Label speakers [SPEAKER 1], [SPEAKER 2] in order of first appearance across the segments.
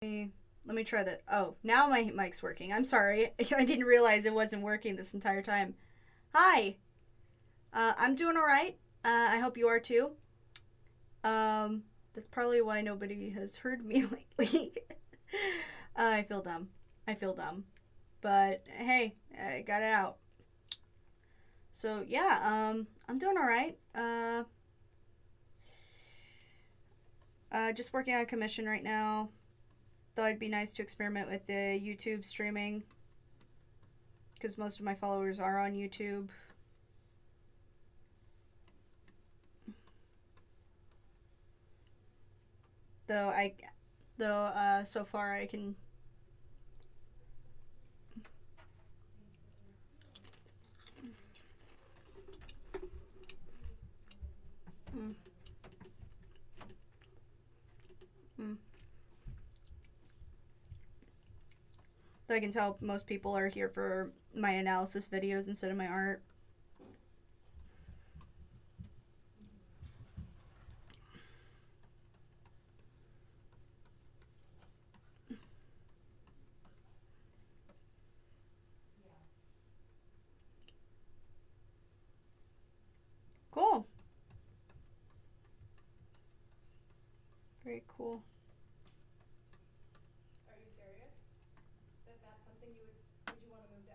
[SPEAKER 1] Let me try that. Oh, now my mic's working. I'm sorry. I didn't realize it wasn't working this entire time. Hi. I'm doing all right. I hope you are too. That's probably why nobody has heard me lately. I feel dumb. I feel dumb. But hey, I got it out. So yeah, I'm doing all right. Just working on a commission right now. Thought it'd be nice to experiment with the YouTube streaming because most of my followers are on YouTube. Though I, so far I can. Mm, mm. Though I can tell most people are here for my analysis videos instead of my art. Cool. Very cool.
[SPEAKER 2] Are you serious? That's something would you want to move to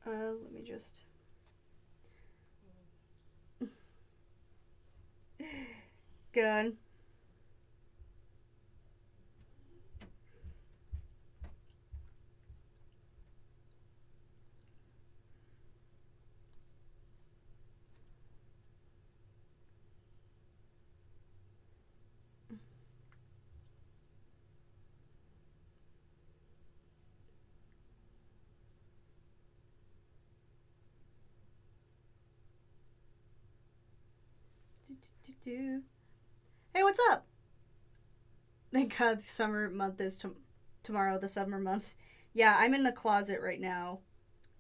[SPEAKER 2] LA?
[SPEAKER 1] Let me just. Good. Hey, what's up? Thank God the summer month is tomorrow, the summer month. Yeah, I'm in the closet right now,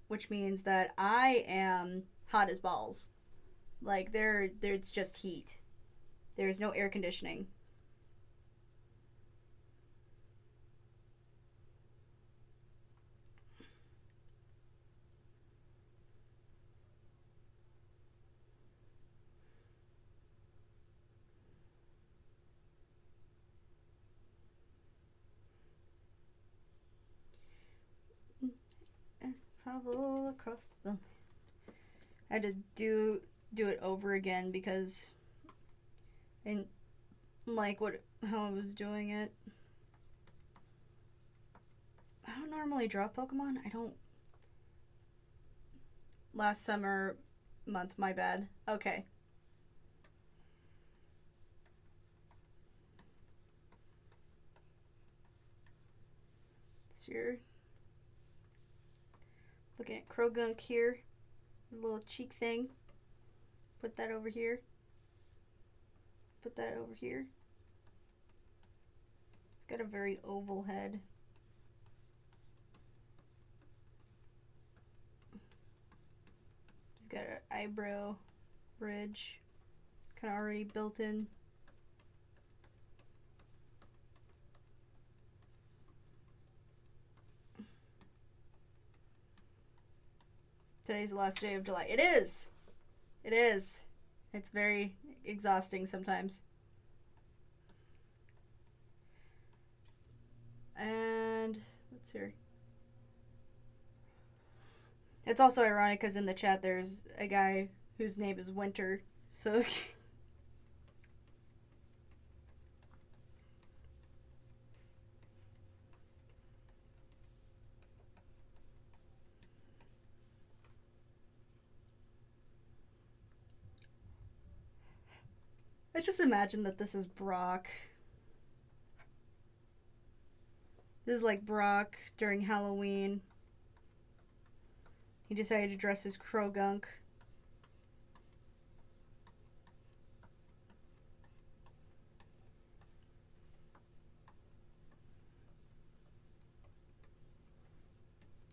[SPEAKER 1] which means that I am hot as balls. Like there's just heat. There's no air conditioning. Travel across the. I had to do it over again because I didn't like what how I was doing it. I don't normally draw Pokemon. I don't. Last summer month, my bad. Okay. So you're looking at Krogunk here. A little cheek thing. Put that over here. Put that over here. It's got a very oval head. He's got an eyebrow ridge. Kind of already built in. Today's the last day of July. It is! It is. It's very exhausting sometimes. And let's see. It's also ironic because in the chat there's a guy whose name is Winter. So I just imagine that this is Brock. This is like Brock during Halloween. He decided to dress as Krogunk.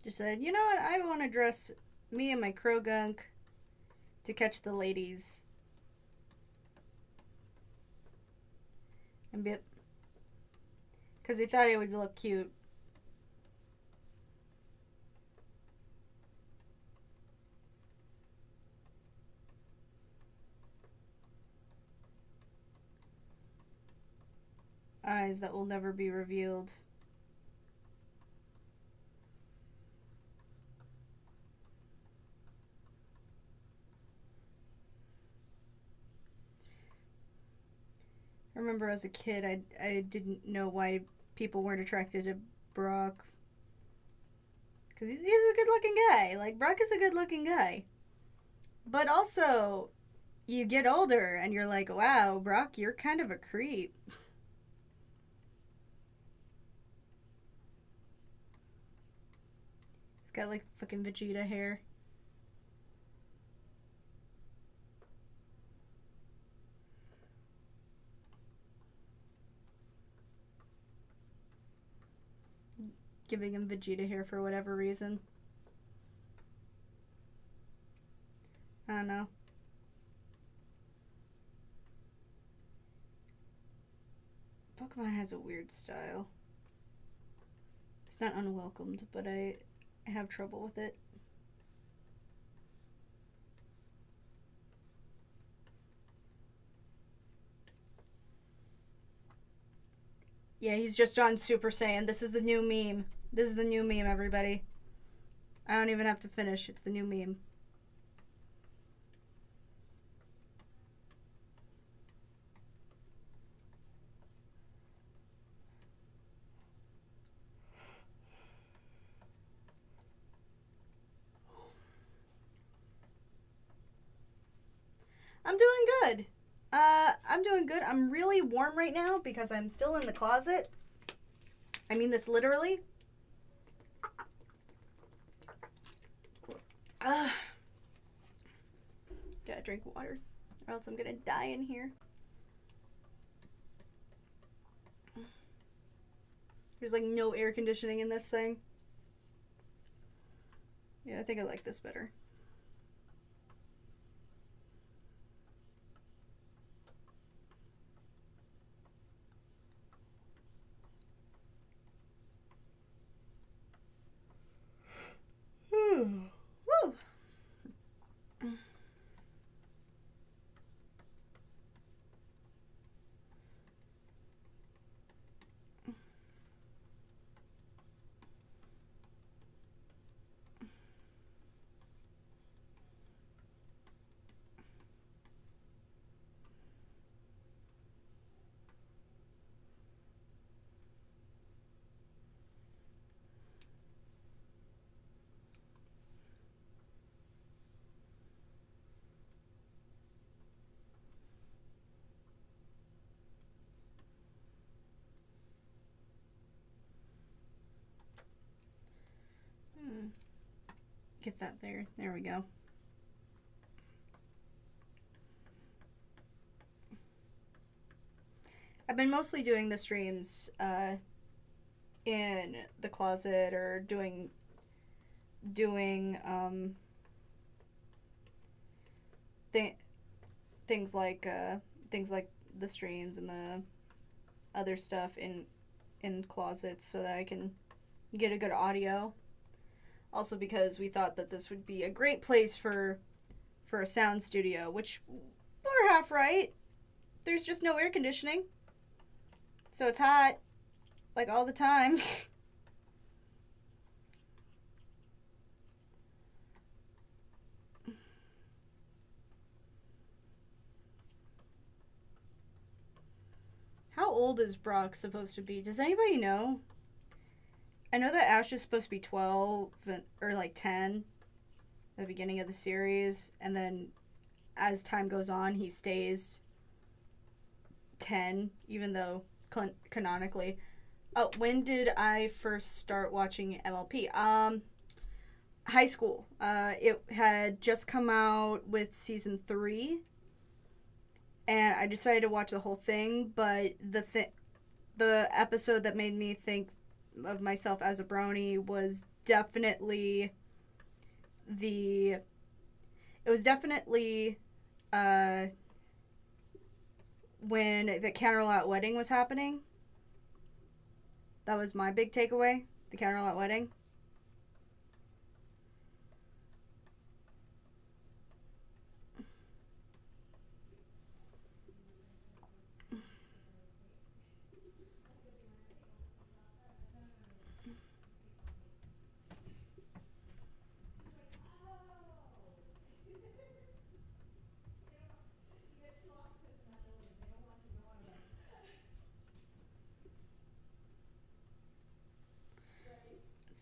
[SPEAKER 1] Just said, you know what, I want to dress me and my Krogunk to catch the ladies. Because he thought it would look cute. Eyes that will never be revealed. I remember as a kid, I didn't know why people weren't attracted to Brock. Because he's a good looking guy. Like, Brock is a good looking guy. But also, you get older and you're like, wow, Brock, you're kind of a creep. He's got like fucking Vegeta hair. Giving him Vegeta hair for whatever reason. I don't know. Pokemon has a weird style. It's not unwelcomed, but I have trouble with it. Yeah, he's just on Super Saiyan. This is the new meme. This is the new meme, everybody. I don't even have to finish. It's the new meme. I'm doing good. I'm doing good. I'm really warm right now because I'm still in the closet. I mean this literally. Gotta drink water or else I'm gonna die in here. There's like no air conditioning in this thing. Yeah, I think I like this better. Woo! Get that there. There we go. I've been mostly doing the streams in the closet or doing things like the streams and the other stuff in closets so that I can get a good audio. Also because we thought that this would be a great place for a sound studio, which we're half right. There's just no air conditioning. So it's hot like all the time. How old is Brock supposed to be? Does anybody know? I know that Ash is supposed to be 12 or like 10 at the beginning of the series, and then as time goes on, he stays 10, even though canonically. Oh, when did I first start watching MLP? High school. It had just come out with season 3, and I decided to watch the whole thing, but the episode that made me think of myself as a brony was definitely when the candlelight wedding was happening. That was my big takeaway. The candlelight wedding.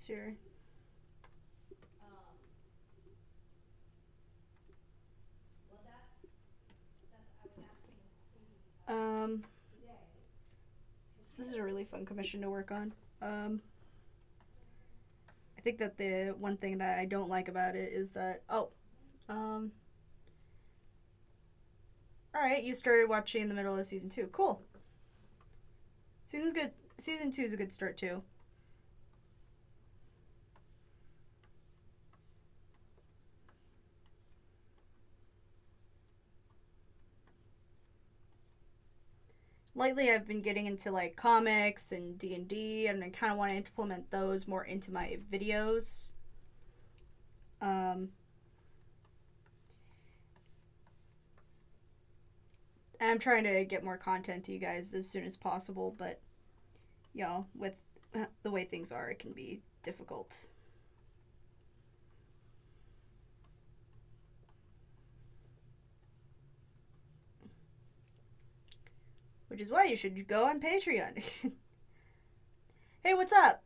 [SPEAKER 1] Sure. Um, this is a really fun commission to work on. I think that the one thing that I don't like about it is that all right, you started watching in the middle of season 2. Cool. Season's good. Season 2 is a good start too. Lately I've been getting into like comics and D&D, and I kind of want to implement those more into my videos. I'm trying to get more content to you guys as soon as possible, but you know, with the way things are, it can be difficult. Which is why you should go on Patreon. Hey, what's up?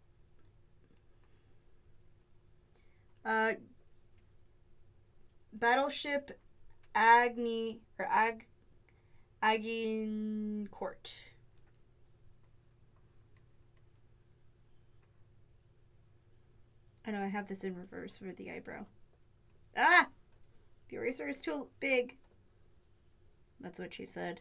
[SPEAKER 1] Uh, Battleship Agni or Agincourt. I know I have this in reverse for the eyebrow. Ah! The eraser is too big. That's what she said.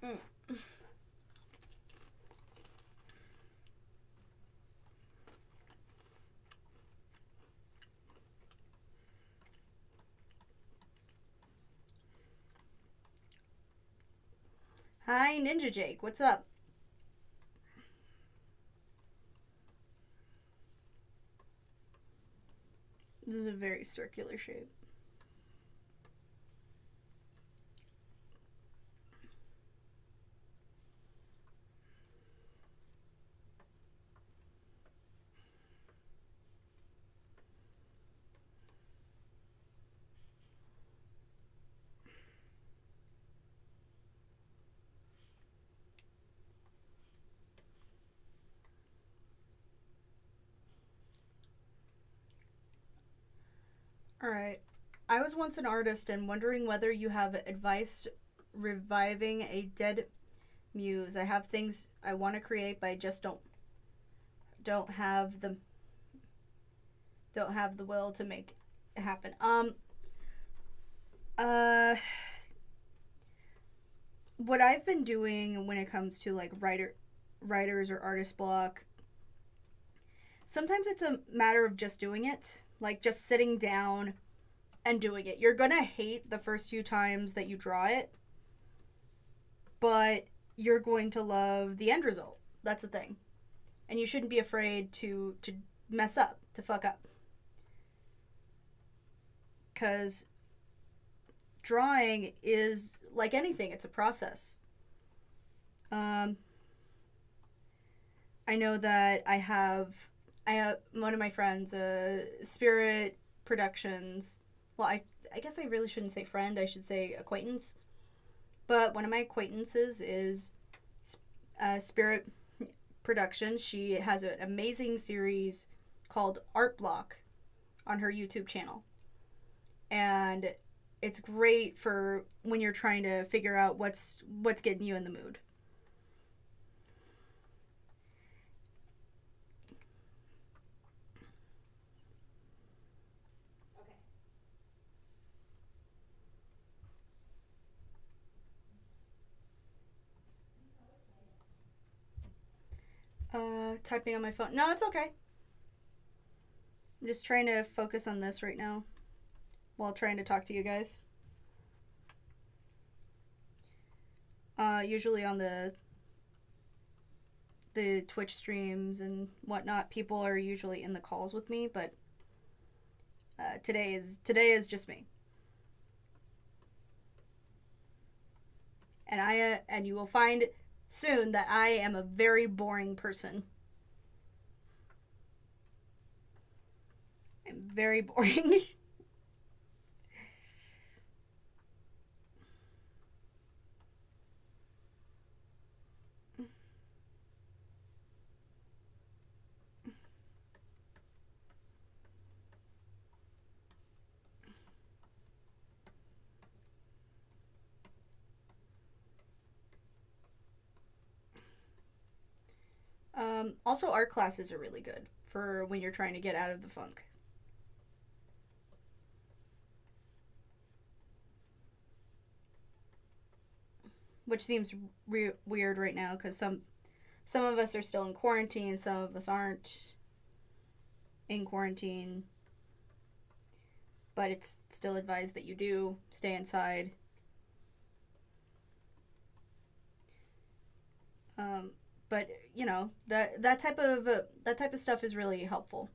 [SPEAKER 1] Mm. Hi, Ninja Jake. What's up? This is a very circular shape. Alright. I was once an artist and wondering whether you have advice reviving a dead muse. I have things I want to create, but I just don't have the will to make it happen. Uh what I've been doing when it comes to like writers or artist block, sometimes it's a matter of just doing it, like just sitting down and doing it. You're gonna hate the first few times that you draw it, but you're going to love the end result. That's the thing. And you shouldn't be afraid to mess up, to fuck up. Cuz drawing is like anything, it's a process. Um I know that I have one of my friends, Spirit Productions. Well, I guess I really shouldn't say friend. I should say acquaintance. But one of my acquaintances is Spirit Productions. She has an amazing series called Art Block on her YouTube channel, and it's great for when you're trying to figure out what's getting you in the mood. Typing on my phone. No, it's okay. I'm just trying to focus on this right now while trying to talk to you guys. Usually on the Twitch streams and whatnot, people are usually in the calls with me, but today is just me. And and you will find soon that I am a very boring person. I'm very boring. Also, art classes are really good for when you're trying to get out of the funk. Which seems weird right now because some of us are still in quarantine, some of us aren't in quarantine, but it's still advised that you do stay inside. But you know that type of stuff is really helpful.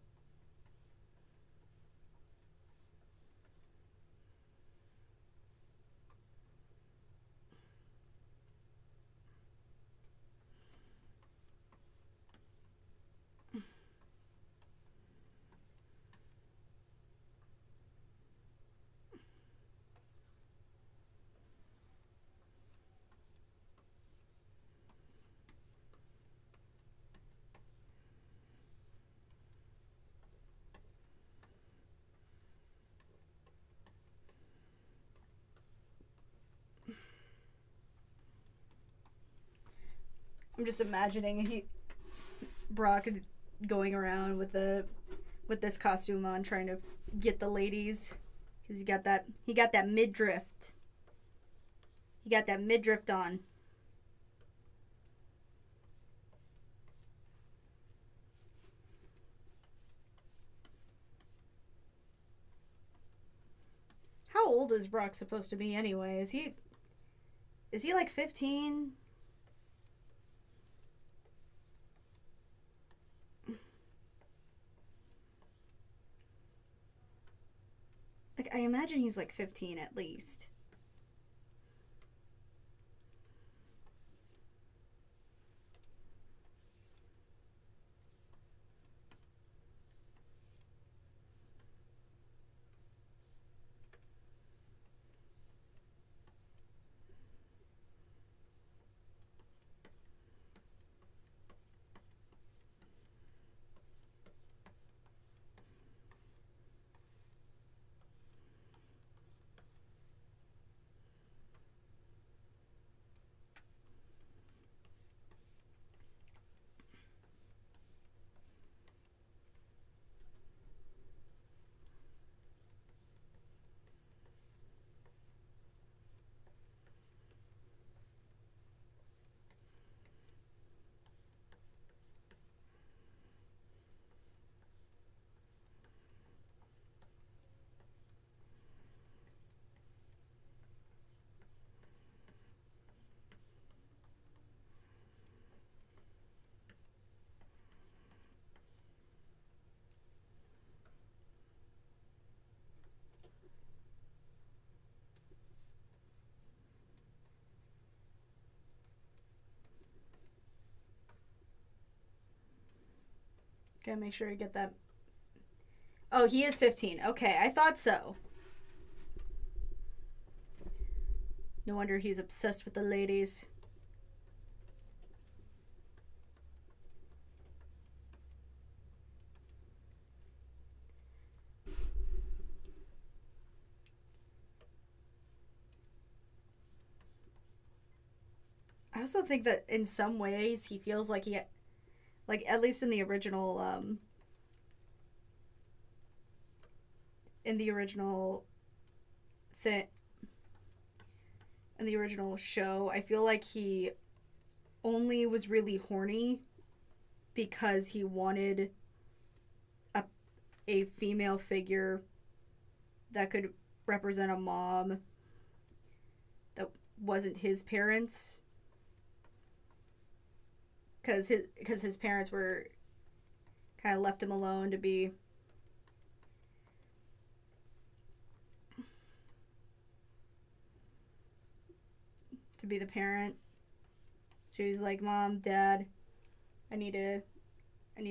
[SPEAKER 1] I'm just imagining Brock going around with this costume on, trying to get the ladies because he got that midriff. He got that midriff on. How old is Brock supposed to be anyway? Is he like 15? Like I imagine he's like 15 at least. Gotta make sure you get that. Oh, he is 15. Okay, I thought so. No wonder he's obsessed with the ladies. I also think that in some ways he feels like like at least in the original thing in the original show, I feel like he only was really horny because he wanted a, a female figure that could represent a mom that wasn't his parents, because his parents were kind of left him alone to be the parent. So he's like, "Mom, Dad, I need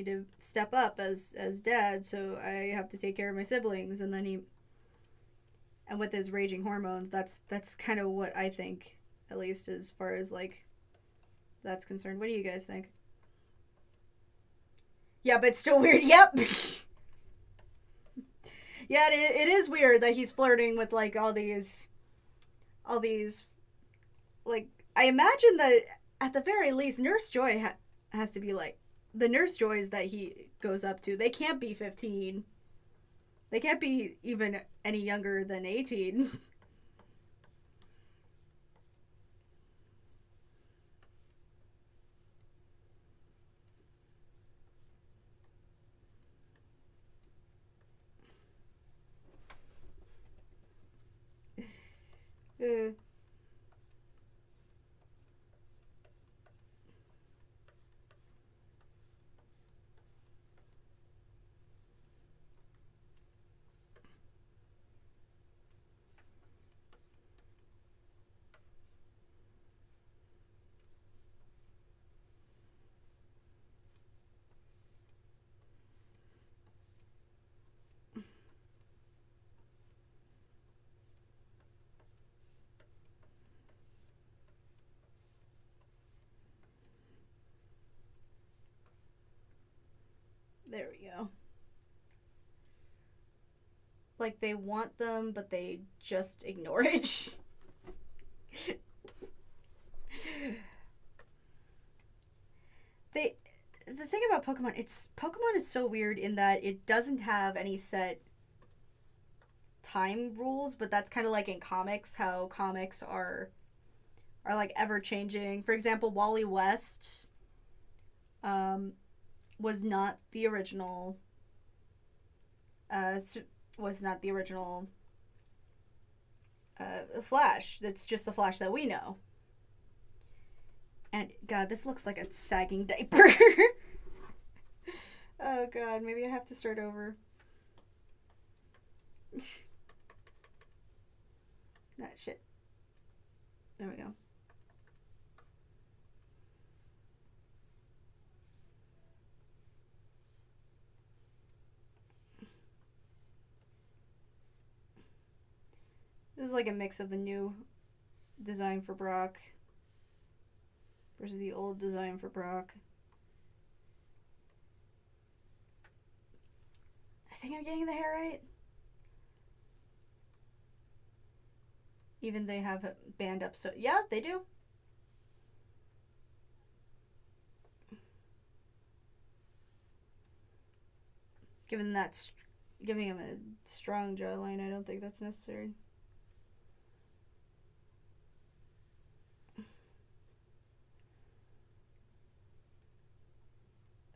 [SPEAKER 1] to step up as dad, so I have to take care of my siblings." And then and with his raging hormones, that's kind of what I think, at least as far as like that's concerned. What do you guys think? Yeah, but it's still weird. Yep. Yeah, it is weird that he's flirting with like all these like, I imagine that at the very least Nurse Joy has to be like the Nurse Joys that he goes up to. They can't be 15. They can't be even any younger than 18. uh, there we go. Like they want them, but they just ignore it. they the thing about Pokemon is so weird in that it doesn't have any set time rules, but that's kind of like in comics, how comics are like ever changing. For example, Wally West um was not the original uh was not the original Flash. That's just the Flash that we know. And God, this looks like a sagging diaper. Oh God, maybe I have to start over. That shit. There we go. This is like a mix of the new design for Brock versus the old design for Brock. I think I'm getting the hair right. Even they have a band up, so yeah, they do. Given that, giving him a strong jawline, I don't think that's necessary.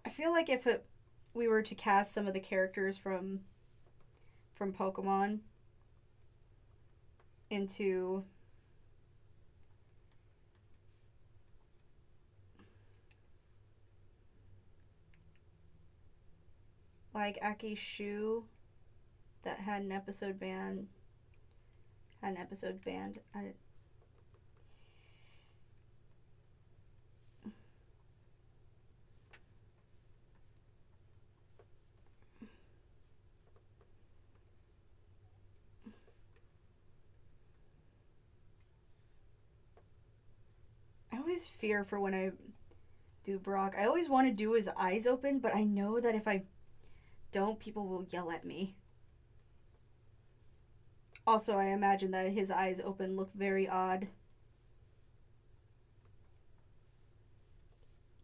[SPEAKER 1] I feel like if we were to cast some of the characters from Pokemon into like Aki Shu, that had an episode band, I always fear for when I do Brock. I always want to do his eyes open, but I know that if I don't, people will yell at me. Also, I imagine that his eyes open look very odd.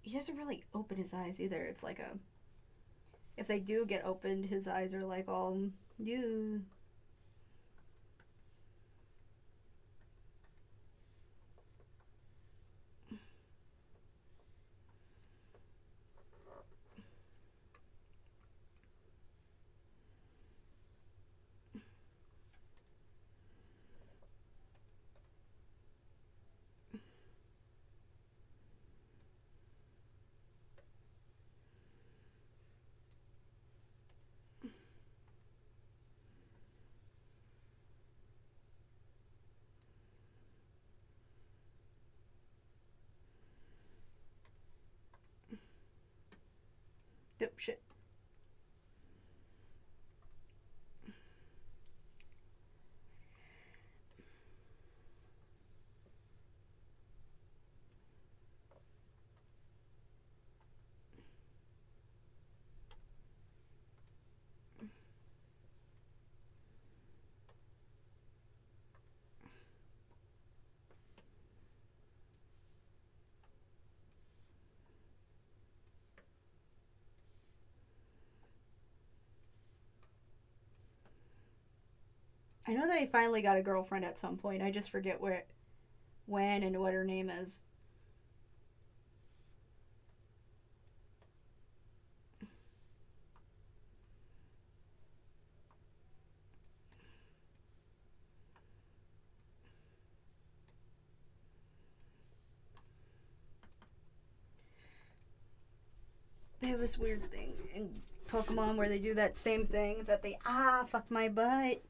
[SPEAKER 1] He doesn't really open his eyes either. It's like a. If they do get opened, his eyes are like all. Ew. Dope shit. I know they finally got a girlfriend at some point. I just forget where, when, and what her name is. They have this weird thing in Pokemon where they do that same thing that they fuck my butt.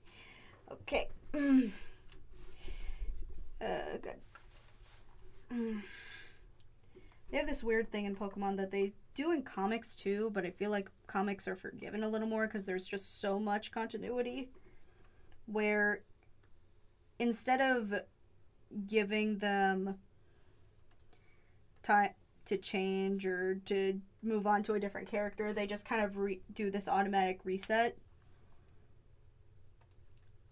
[SPEAKER 1] Okay. Good. They have this weird thing in Pokemon that they do in comics too, but I feel like comics are forgiven a little more because there's just so much continuity. Where instead of giving them time to change or to move on to a different character, they just kind of do this automatic reset.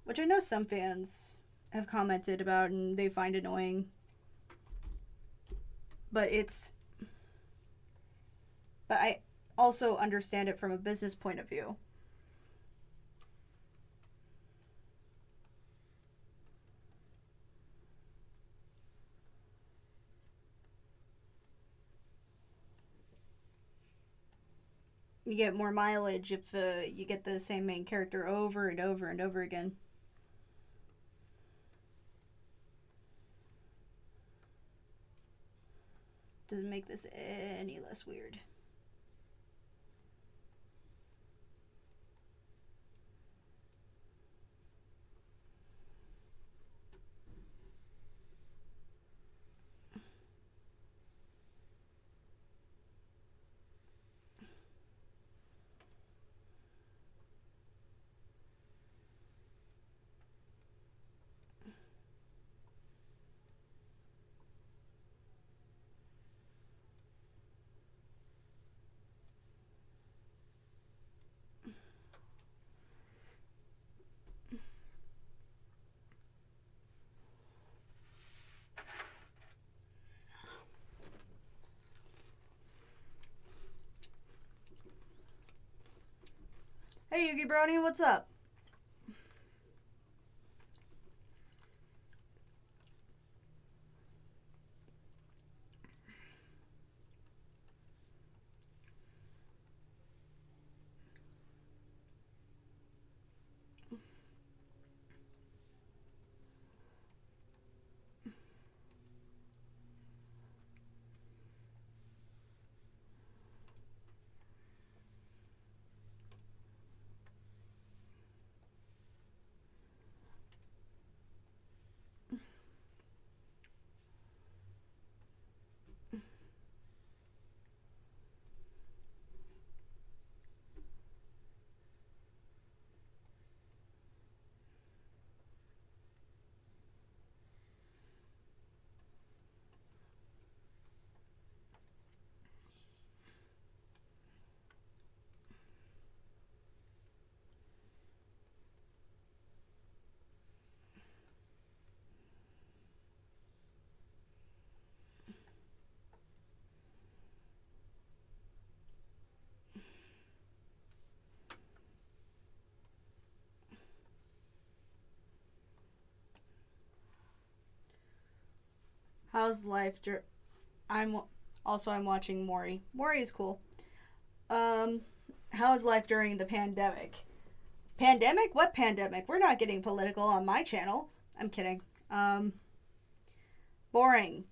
[SPEAKER 1] Which I know some fans have commented about and they find annoying. But I also understand it from a business point of view. You get more mileage if you get the same main character over and over and over again. Doesn't make this any less weird. Hey Yugi Brownie, what's up? How's life? I'm watching Maury. Maury is cool. How is life during the pandemic? Pandemic? What pandemic? We're not getting political on my channel. I'm kidding. Boring.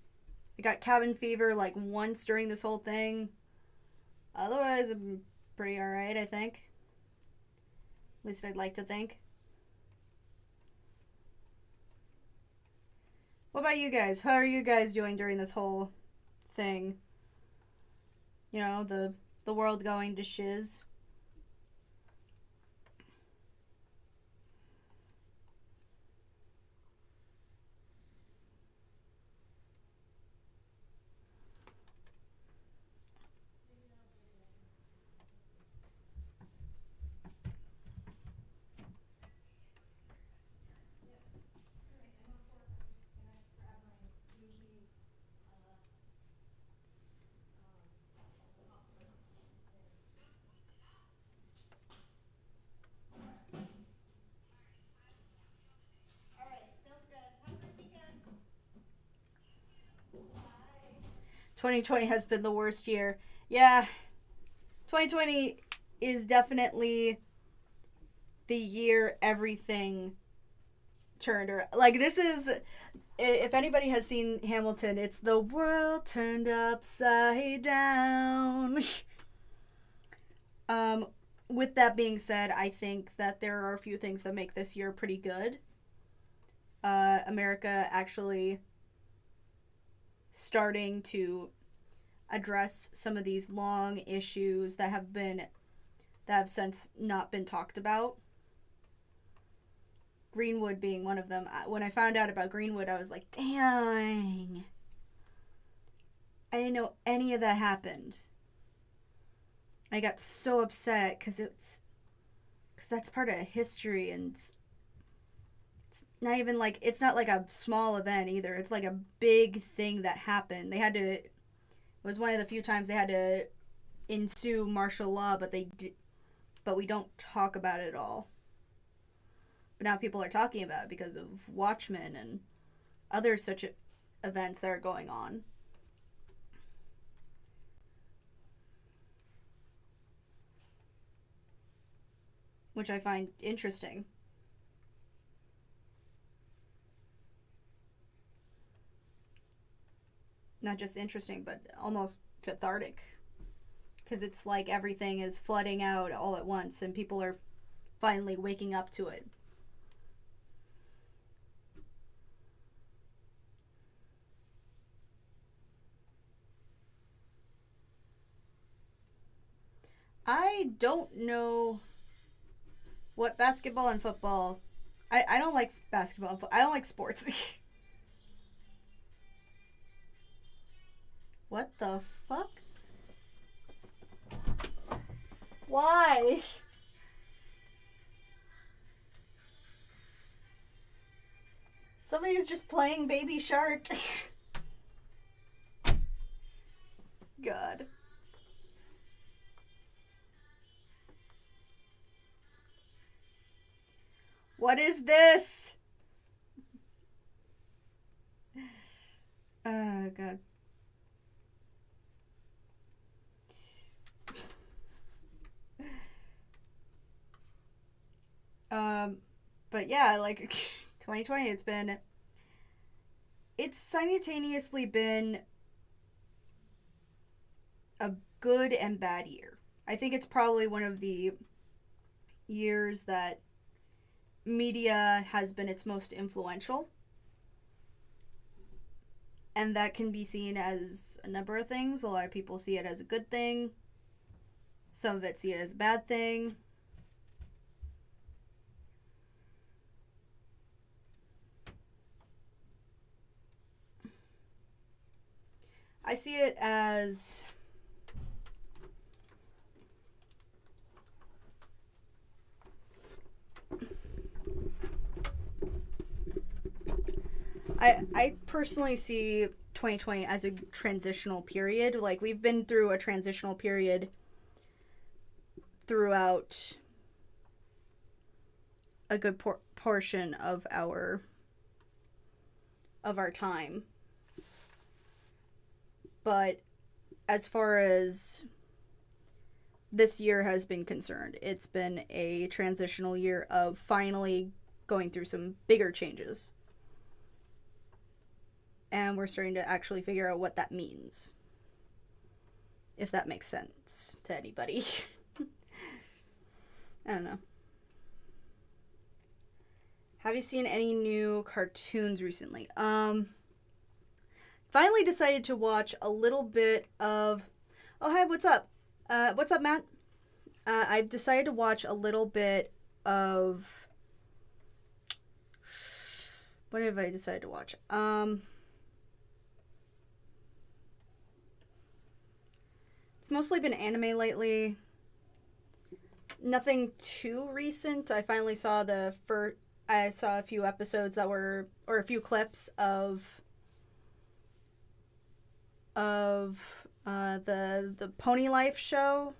[SPEAKER 1] I got cabin fever like once during this whole thing. Otherwise, I'm pretty alright, I think. At least I'd like to think. What about you guys? How are you guys doing during this whole thing? You know, the The world going to shiz.
[SPEAKER 2] Alright, sounds good. Have a good weekend. Bye.
[SPEAKER 1] 2020 has been the worst year. Yeah, 2020 is definitely the year everything turned around. Like, this is, if anybody has seen Hamilton, it's the world turned upside down. With that being said, I think that there are a few things that make this year pretty good. America actually starting to address some of these long issues that have since not been talked about. Greenwood being one of them. When I found out about Greenwood, I was like, dang. I didn't know any of that happened. I got so upset because that's part of history, and it's not even like, it's not like a small event either. It's like a big thing that happened. It was one of the few times they had to ensue martial law, but we don't talk about it at all. But now people are talking about it because of Watchmen and other such events that are going on. Which I find interesting. Not just interesting, but almost cathartic. Because it's like everything is flooding out all at once and people are finally waking up to it. I don't know what basketball and football. I don't like basketball and football. I don't like sports. What the fuck? Why? Somebody's just playing Baby Shark. God. What is this? Oh, God. But yeah, like 2020, it's simultaneously been a good and bad year. I think it's probably one of the years that media has been its most influential. And that can be seen as a number of things. A lot of people see it as a good thing. Some of it see it as a bad thing. I see it as I personally see 2020 as a transitional period. Like, we've been through a transitional period throughout a good portion of our time. But as far as this year has been concerned, it's been a transitional year of finally going through some bigger changes. And we're starting to actually figure out what that means. If that makes sense to anybody. I don't know. Have you seen any new cartoons recently? Finally decided to watch a little bit of... Oh, hi, what's up? What's up, Matt? I've decided to watch a little bit of. What have I decided to watch? It's mostly been anime lately. Nothing too recent. I finally saw I saw a few episodes that were, or a few clips of the Pony Life show.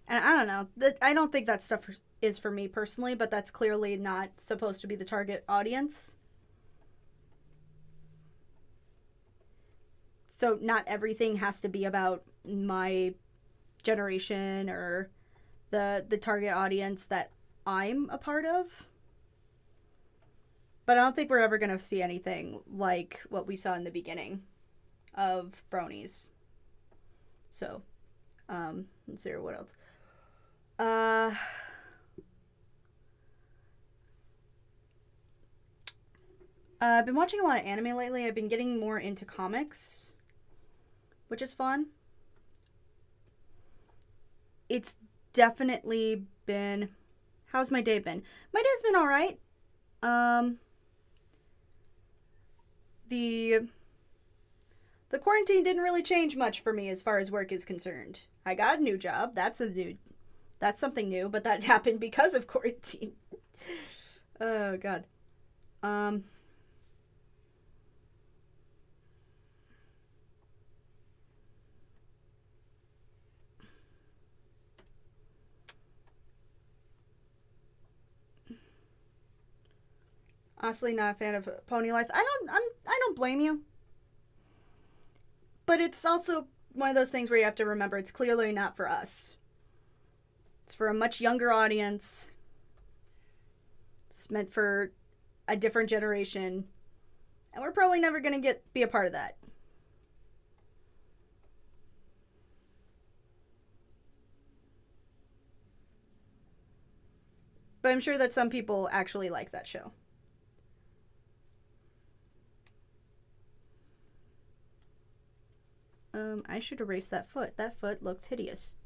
[SPEAKER 1] And I don't know. I don't think that stuff is for me personally, but that's clearly not supposed to be the target audience. So not everything has to be about my generation or the target audience that I'm a part of. But I don't think we're ever going to see anything like what we saw in the beginning of Bronies. So, let's see what else. I've been watching a lot of anime lately. I've been getting more into comics, which is fun. It's definitely been... How's my day been? My day's been alright. The quarantine didn't really change much for me as far as work is concerned. I got a new job. That's something new, but that happened because of quarantine. Oh god. Honestly, not a fan of Pony Life. I don't blame you. But it's also one of those things where you have to remember it's clearly not for us. It's for a much younger audience. It's meant for a different generation. And we're probably never going to be a part of that. But I'm sure that some people actually like that show. I should erase that foot. That foot looks hideous.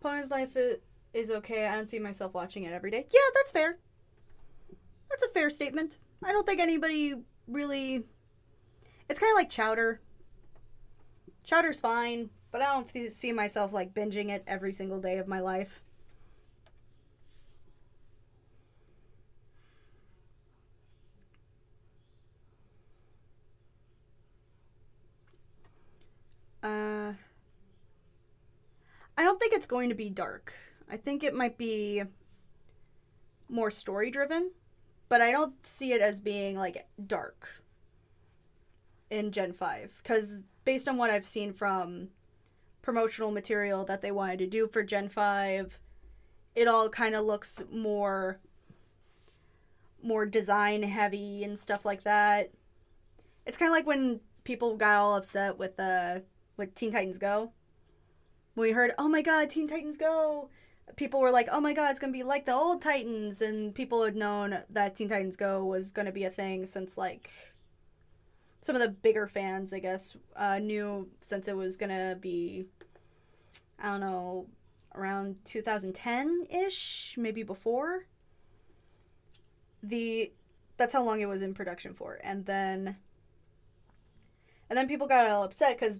[SPEAKER 1] Pony's Life is okay. I don't see myself watching it every day. Yeah, that's fair. That's a fair statement. I don't think anybody really... It's kind of like Chowder. Chowder's fine, but I don't see myself like binging it every single day of my life. I don't think it's going to be dark. I think it might be more story driven, but I don't see it as being like dark in Gen 5 because based on what I've seen from promotional material that they wanted to do for Gen 5, it all kind of looks more design heavy and stuff like that. It's kind of like when people got all upset with Teen Titans Go. When we heard, oh my god, Teen Titans Go, people were like, oh my god, it's going to be like the old Titans, and people had known that Teen Titans Go was going to be a thing since, like, some of the bigger fans, I guess, knew since it was going to be, I don't know, around 2010-ish, maybe before. That's how long it was in production for, and then people got all upset because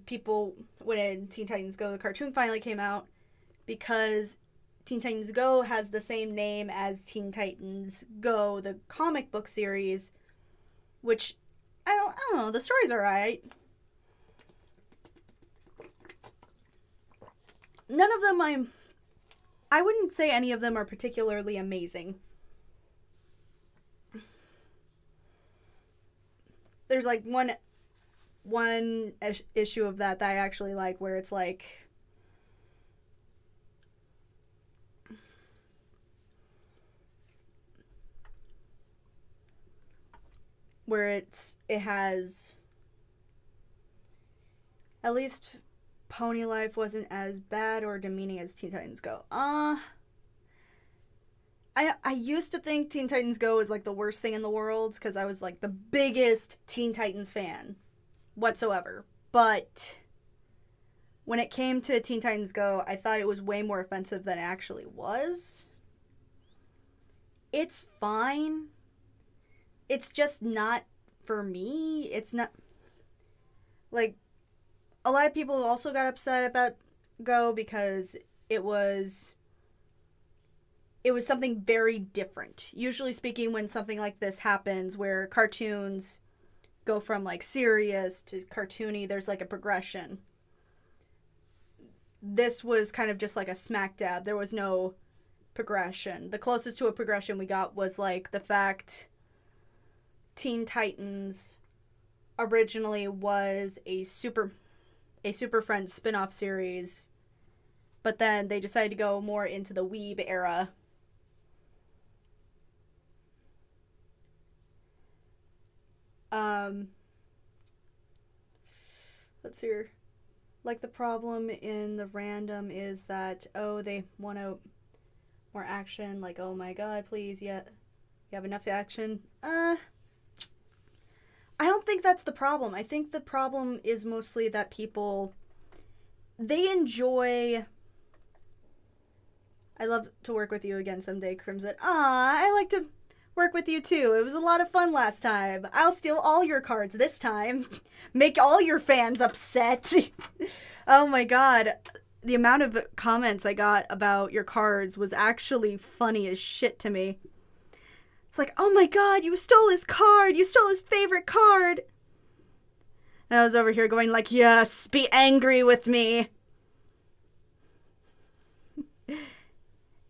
[SPEAKER 1] when Teen Titans Go, the cartoon finally came out, because Teen Titans Go has the same name as Teen Titans Go, the comic book series, which I don't know. The story's alright. None of them I wouldn't say any of them are particularly amazing. There's like one issue of that I actually like, where it's like where it has, at least Pony Life wasn't as bad or demeaning as Teen Titans Go. I used to think Teen Titans Go was like the worst thing in the world because I was like the biggest Teen Titans fan whatsoever. But when it came to Teen Titans Go, I thought it was way more offensive than it actually was. It's fine. It's just not for me. It's not like, a lot of people also got upset about Go because it was something very different. Usually speaking, when something like this happens where cartoons go from like serious to cartoony, there's like a progression. This was kind of just like a smack dab. There was no progression. The closest to a progression we got was like the fact Teen Titans originally was a Super Friends spin-off series, but then they decided to go more into the Weeb era. Let's see here. Like, the problem in the random is that, oh, they want more action. Like, oh my god, please, yeah, you have enough action. I don't think that's the problem. I think the problem is mostly that people, they enjoy... I love to work with you again someday, Crimson. I like to work with you too. It was a lot of fun last time. I'll steal all your cards this time. Make all your fans upset. Oh my god. The amount of comments I got about your cards was actually funny as shit to me. It's like, oh my god, you stole his card. You stole his favorite card. And I was over here going like, yes, be angry with me.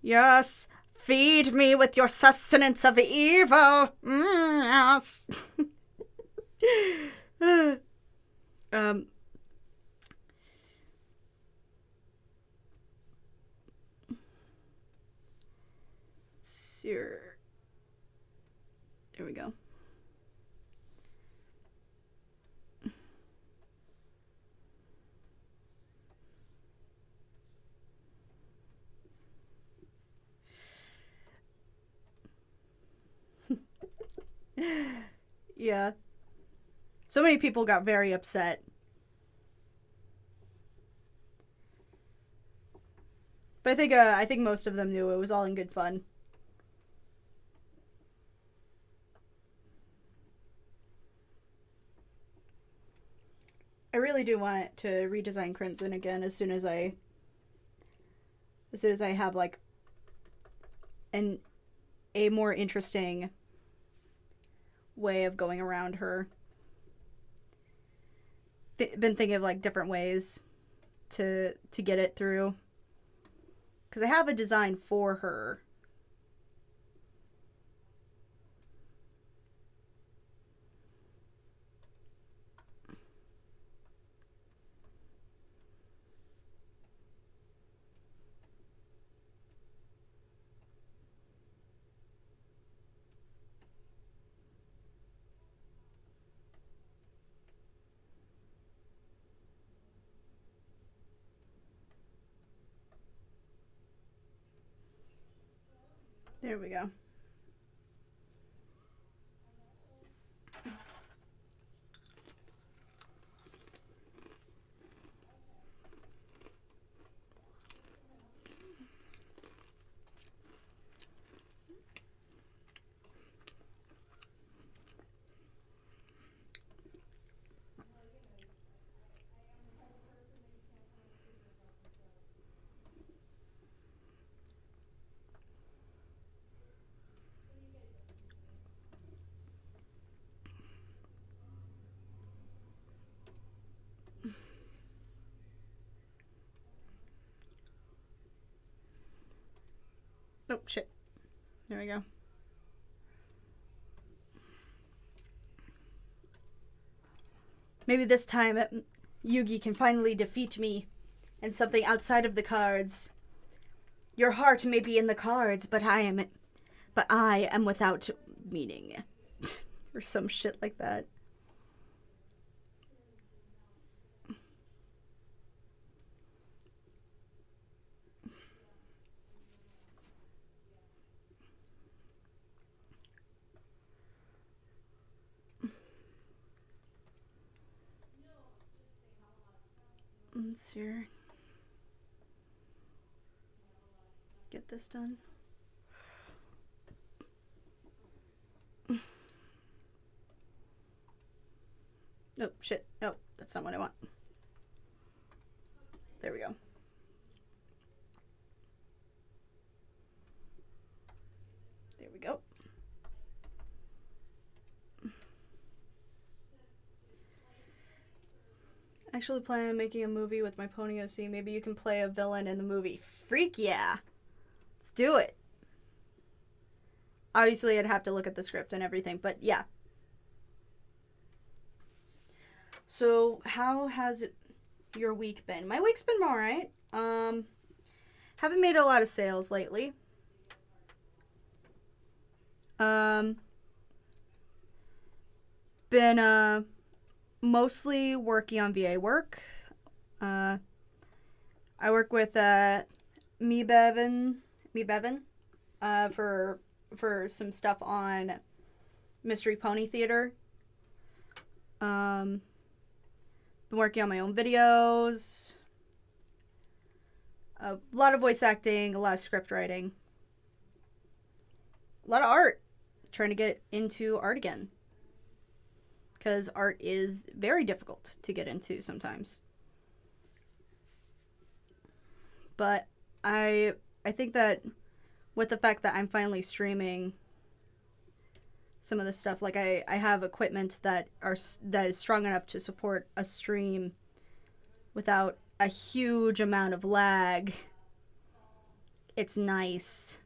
[SPEAKER 1] Yes, feed me with your sustenance of evil. Yes. Sure. There we go. Yeah. So many people got very upset. But I think most of them knew it was all in good fun. I really do want to redesign Crimson again as soon as I have like a more interesting way of going around her. Been thinking of like different ways to get it through, because I have a design for her. There we go. shit. There we go. Maybe this time Yugi can finally defeat me in something outside of the cards. Your heart may be in the cards, but I am without meaning. Or some shit like that. Let's see here. Get this done. Oh, shit. Oh, that's not what I want. There we go. There we go. Actually planning on making a movie with my Pony OC. Maybe you can play a villain in the movie. Freak yeah. Let's do it. Obviously, I'd have to look at the script and everything, but yeah. So, how has your week been? My week's been alright. Haven't made a lot of sales lately. Been mostly working on VA work. I work with Me Bevan for some stuff on Mystery Pony Theater. Been working on my own videos. A lot of voice acting, a lot of script writing. A lot of art. Trying to get into art again. Because art is very difficult to get into sometimes. But I think that with the fact that I'm finally streaming some of this stuff, like I have equipment that is strong enough to support a stream without a huge amount of lag. It's nice.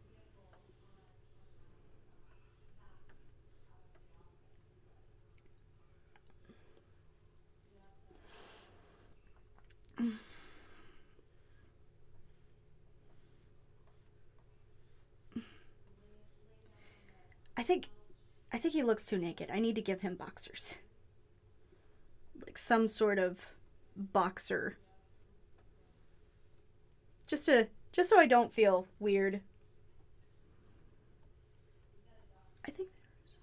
[SPEAKER 1] I think he looks too naked. I need to give him boxers. Like some sort of boxer. Just so I don't feel weird. I think there's...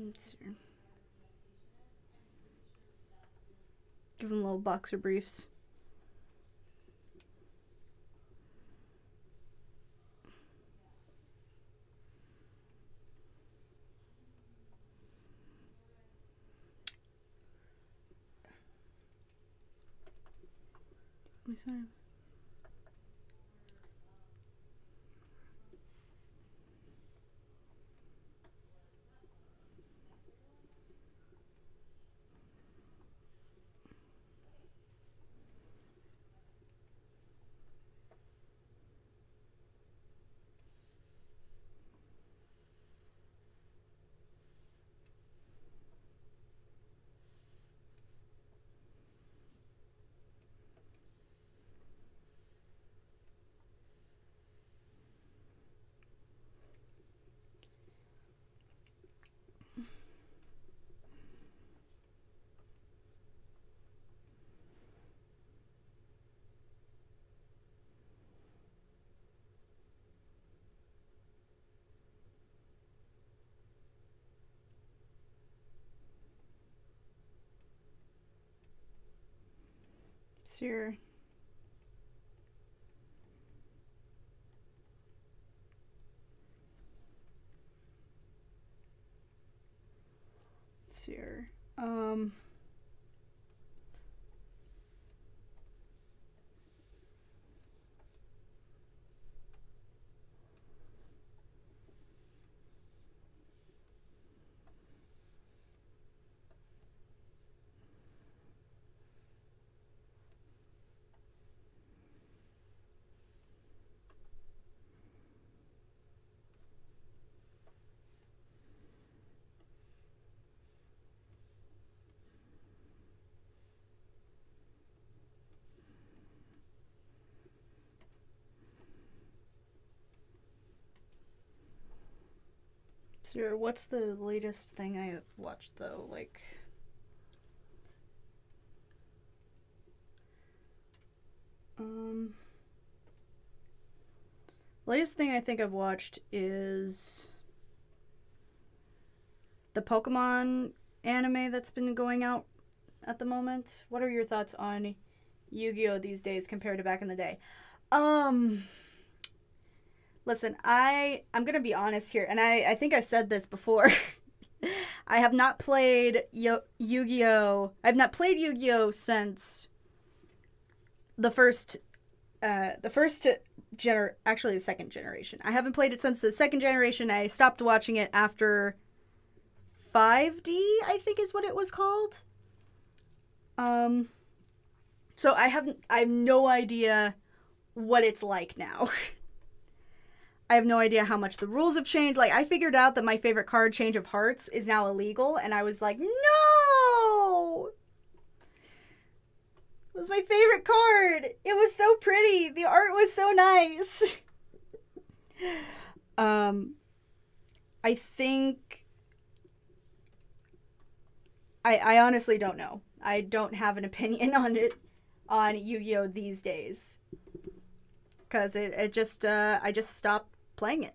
[SPEAKER 1] Let's see. Give him little boxer briefs. Let me see. Sure. see here. So what's the latest thing I watched though? Like, latest thing I think I've watched is the Pokemon anime that's been going out at the moment. What are your thoughts on Yu-Gi-Oh these days compared to back in the day? Listen, I'm gonna be honest here, and I think I said this before. I have not played Yu-Gi-Oh. I've not played Yu-Gi-Oh since the actually the second generation. I haven't played it since the second generation. I stopped watching it after 5D, I think is what it was called. So I have no idea what it's like now. I have no idea how much the rules have changed. Like, I figured out that my favorite card, Change of Hearts, is now illegal, and I was like, no! It was my favorite card. It was so pretty. The art was so nice. I think... I honestly don't know. I don't have an opinion on it, on Yu-Gi-Oh! These days. Because I just stopped playing it.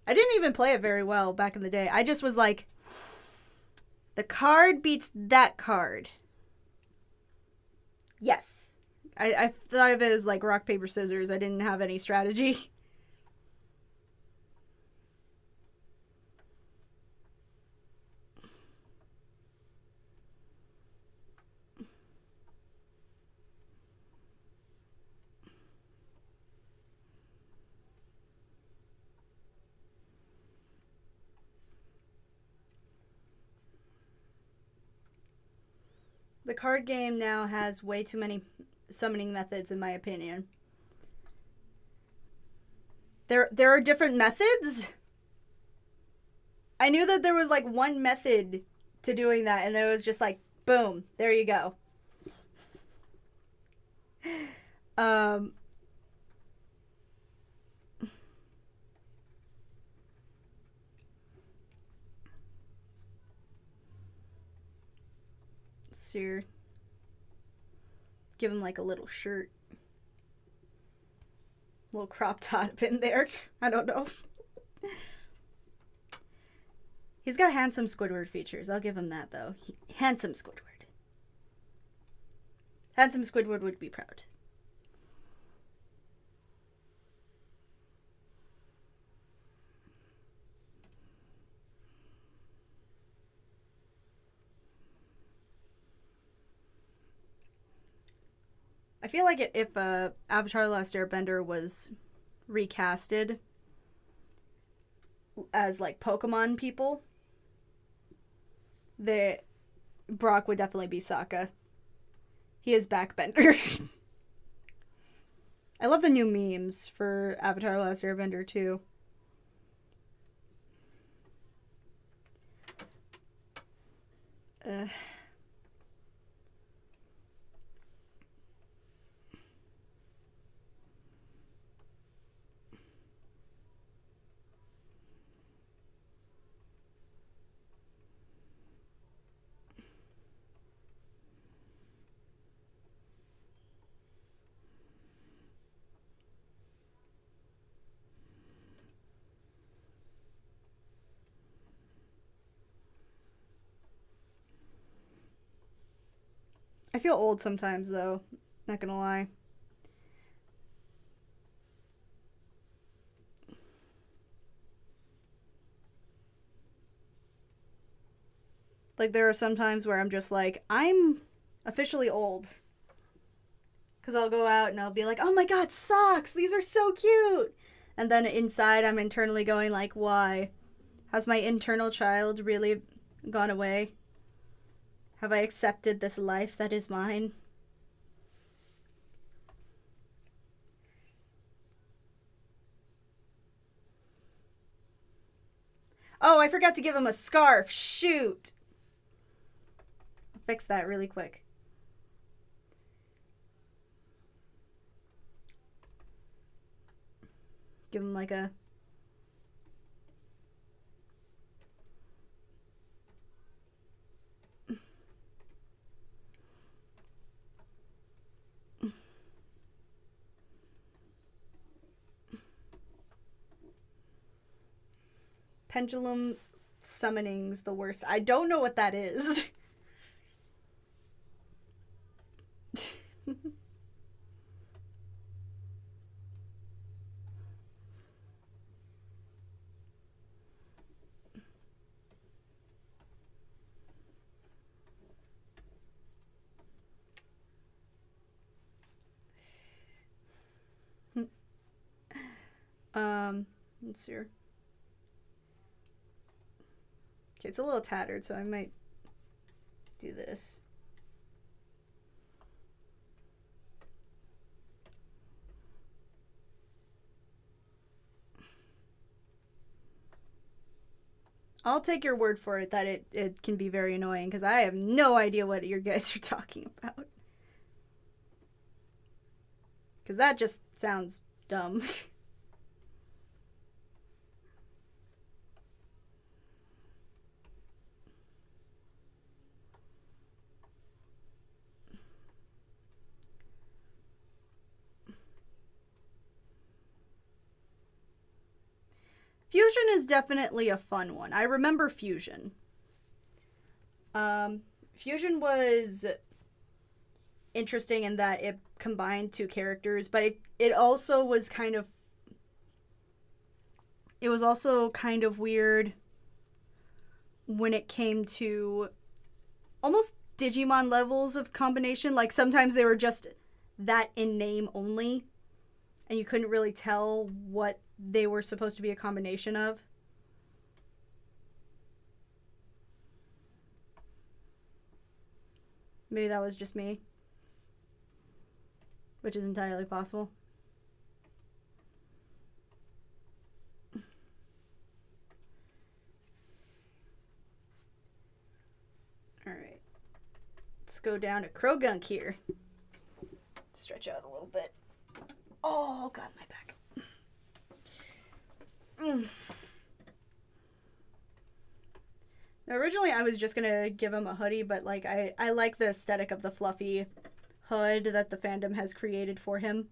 [SPEAKER 1] I didn't even play it very well back in the day. I just was like, the card beats that card. Yes. I thought of it as like rock, paper, scissors. I didn't have any strategy. The card game now has way too many summoning methods, in my opinion. There are different methods? I knew that there was like one method to doing that, and it was just like, boom, there you go. Sear. Give him like a little shirt. Little crop top in there. I don't know. He's got handsome Squidward features. I'll give him that, though. Handsome Squidward. Handsome Squidward would be proud. I feel like if Avatar: The Last Airbender was recasted as like Pokemon people, Brock would definitely be Sokka. He is Backbender. I love the new memes for Avatar: The Last Airbender too. I feel old sometimes, though. Not gonna lie. Like, there are some times where I'm just like, I'm officially old. Because I'll go out and I'll be like, oh my god, socks! These are so cute! And then inside I'm internally going like, why? Has my internal child really gone away? Have I accepted this life that is mine? Oh, I forgot to give him a scarf. Shoot! I'll fix that really quick. Give him like a... Pendulum summoning's the worst. I don't know what that is. Let's see here. Okay, it's a little tattered, so I might do this. I'll take your word for it that it can be very annoying, because I have no idea what you guys are talking about. Because that just sounds dumb. Fusion is definitely a fun one. I remember Fusion. Fusion was interesting in that it combined two characters, but it also was kind of... It was also kind of weird when it came to almost Digimon levels of combination. Like, sometimes they were just that in name only, and you couldn't really tell what they were supposed to be a combination of. Maybe that was just me, which is entirely possible. Alright. Let's go down to Krogunk here. Stretch out a little bit. Oh, God, my back. Now, originally I was just gonna give him a hoodie, but like I like the aesthetic of the fluffy hood that the fandom has created for him.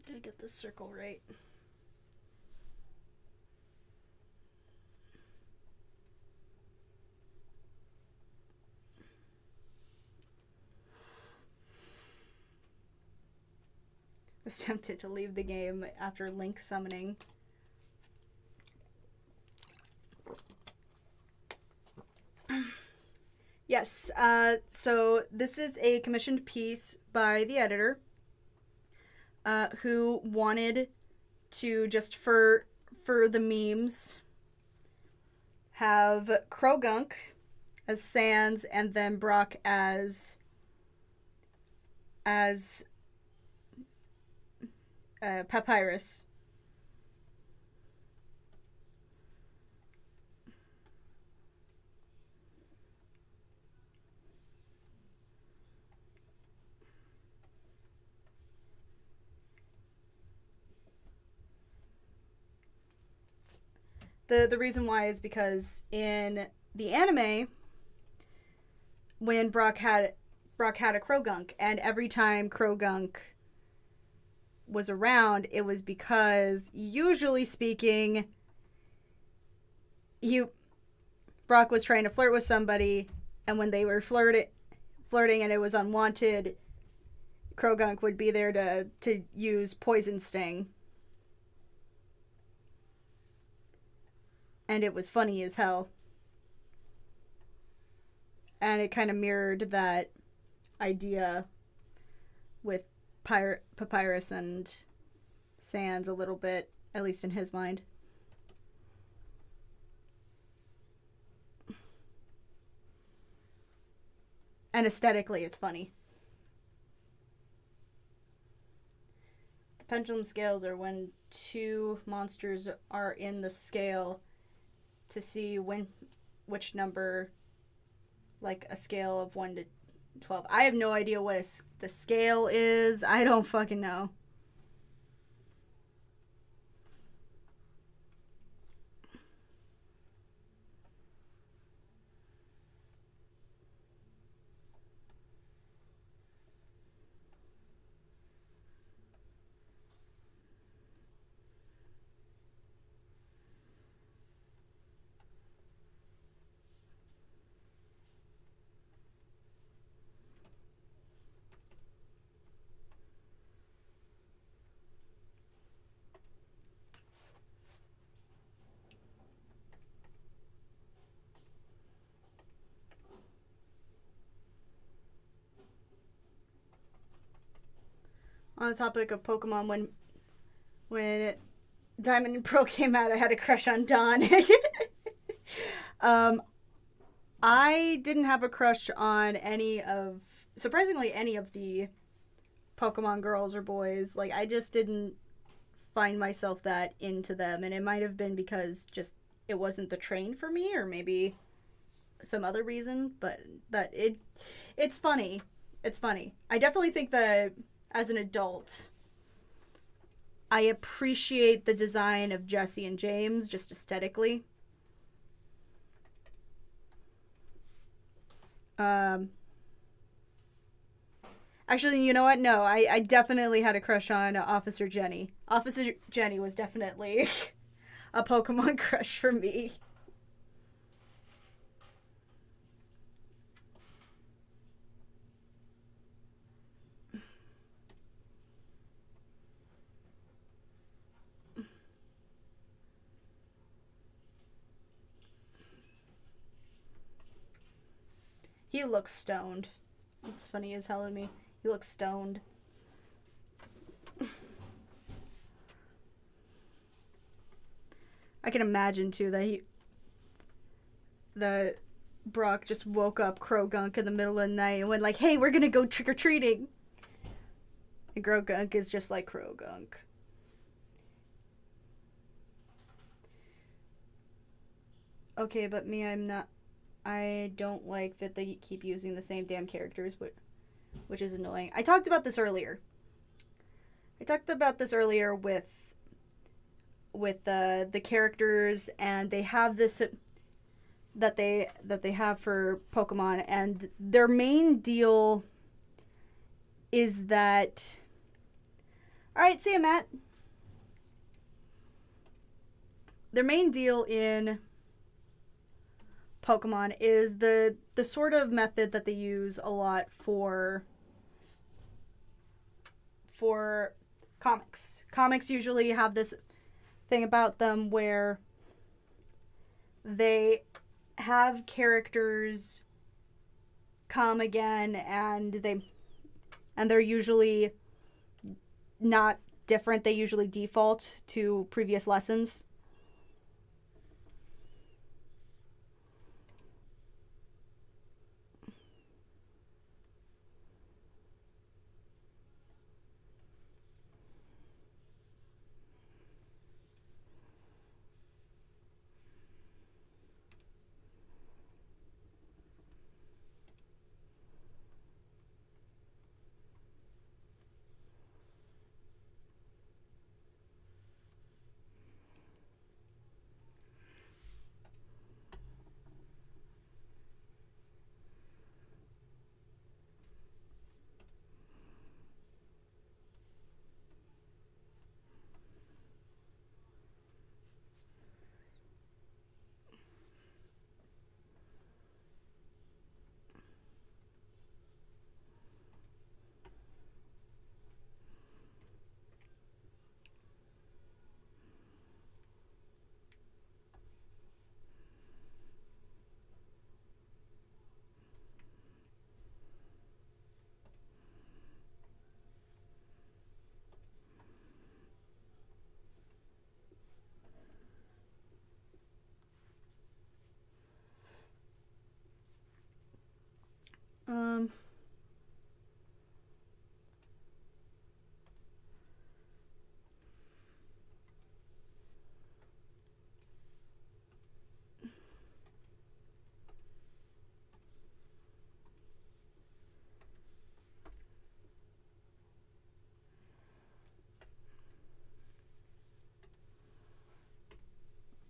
[SPEAKER 1] Gotta get this circle right. I was tempted to leave the game after Link summoning. Yes, so this is a commissioned piece by the editor, who wanted to, just for the memes, have Krogunk as Sans and then Brock as Papyrus. The reason why is because in the anime, when Brock had a Krogunk, and every time Krogunk was around, it was because, usually speaking, you Brock was trying to flirt with somebody, and when they were flirting and it was unwanted, Krogunk would be there to use Poison Sting. And it was funny as hell. And it kind of mirrored that idea with Papyrus and Sans a little bit, at least in his mind. And aesthetically, it's funny. The pendulum scales are when two monsters are in the scale to see which number, like a scale of 1 to 12. I have no idea what the scale is. I don't fucking know. On the topic of Pokemon, when Diamond and Pearl came out, I had a crush on Dawn. I didn't have a crush on surprisingly, any of the Pokemon girls or boys. Like, I just didn't find myself that into them, and it might have been because just it wasn't the train for me, or maybe some other reason. But it's funny. It's funny. I definitely think that as an adult, I appreciate the design of Jessie and James just aesthetically. Actually, you know what? No, I definitely had a crush on Officer Jenny. Officer Jenny was definitely a Pokemon crush for me. He looks stoned. It's funny as hell to me. He looks stoned. I can imagine too that Brock just woke up Krogunk in the middle of the night and went like, "Hey, we're gonna go trick or treating." And Krogunk is just like Krogunk. Okay, but me, I'm not. I don't like that they keep using the same damn characters, which is annoying. I talked about this earlier. With the characters, and they have this that they have for Pokemon, and their main deal is that. All right, see you, Matt. Their main deal in Pokemon is the sort of method that they use a lot for comics. Comics usually have this thing about them where they have characters come again, and they're usually not different. They usually default to previous lessons.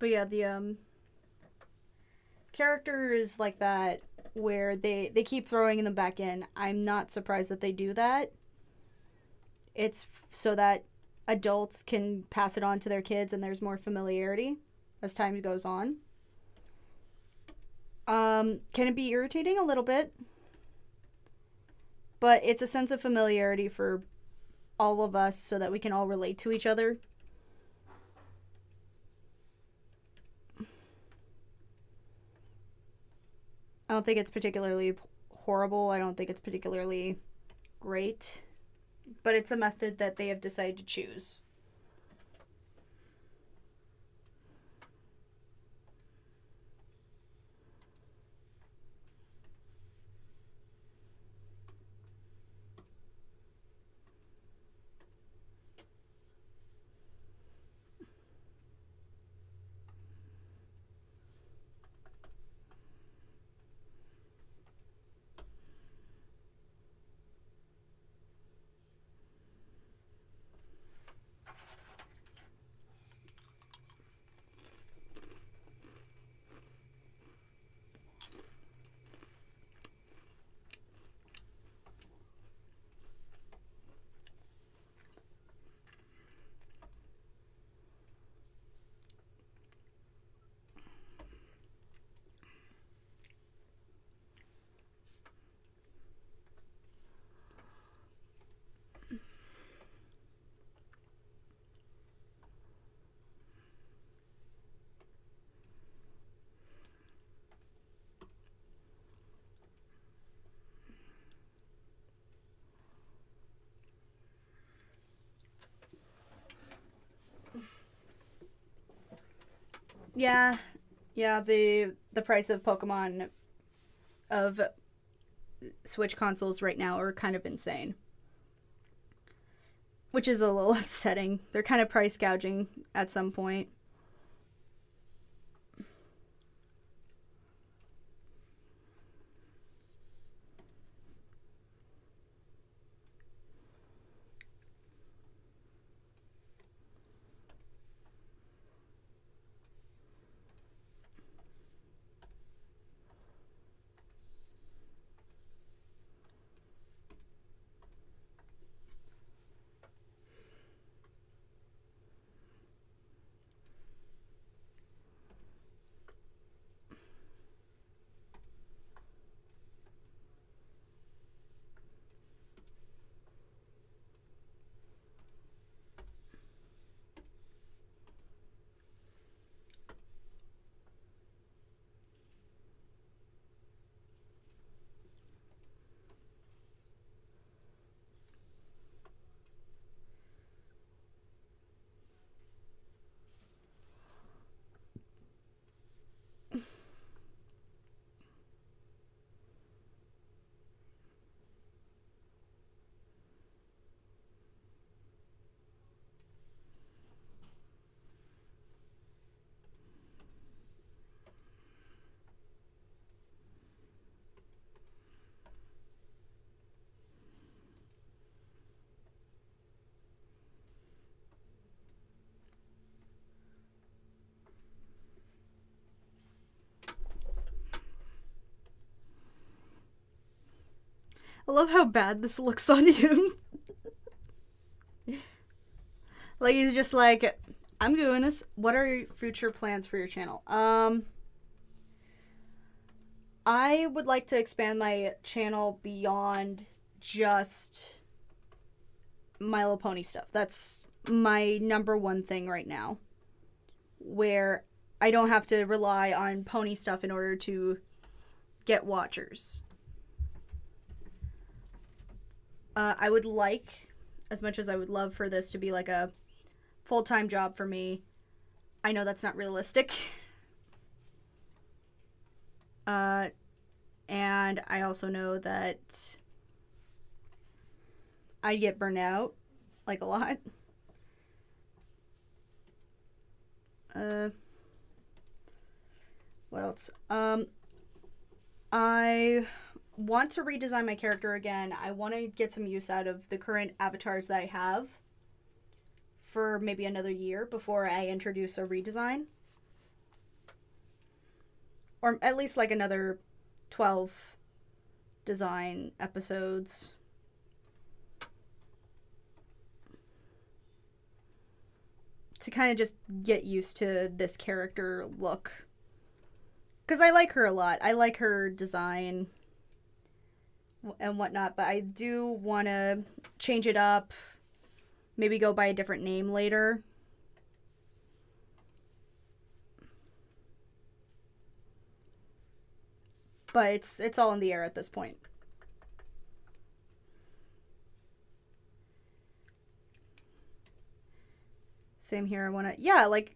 [SPEAKER 1] But yeah, the characters like that where they keep throwing them back in. I'm not surprised that they do that. It's so that adults can pass it on to their kids and there's more familiarity as time goes on. Can it be irritating a little bit? But it's a sense of familiarity for all of us so that we can all relate to each other. I don't think it's particularly horrible. I don't think it's particularly great. But it's a method that they have decided to choose. Yeah, yeah. The price of Pokemon of Switch consoles right now are kind of insane, which is a little upsetting. They're kind of price gouging at some point. I love how bad this looks on you. Like he's just like, I'm doing this. What are your future plans for your channel? I would like to expand my channel beyond just My Little Pony stuff. That's my number one thing right now. Where I don't have to rely on pony stuff in order to get watchers. I would like, as much as I would love for this to be like a full-time job for me, I know that's not realistic. and I also know that I get burnt out, like, a lot. What else? I want to redesign my character again. I want to get some use out of the current avatars that I have for maybe another year before I introduce a redesign. Or at least like another 12 design episodes. To kind of just get used to this character look. Because I like her a lot. I like her design and whatnot, but I do want to change it up. Maybe go by a different name later. But it's all in the air at this point. Same here. I want to, yeah, like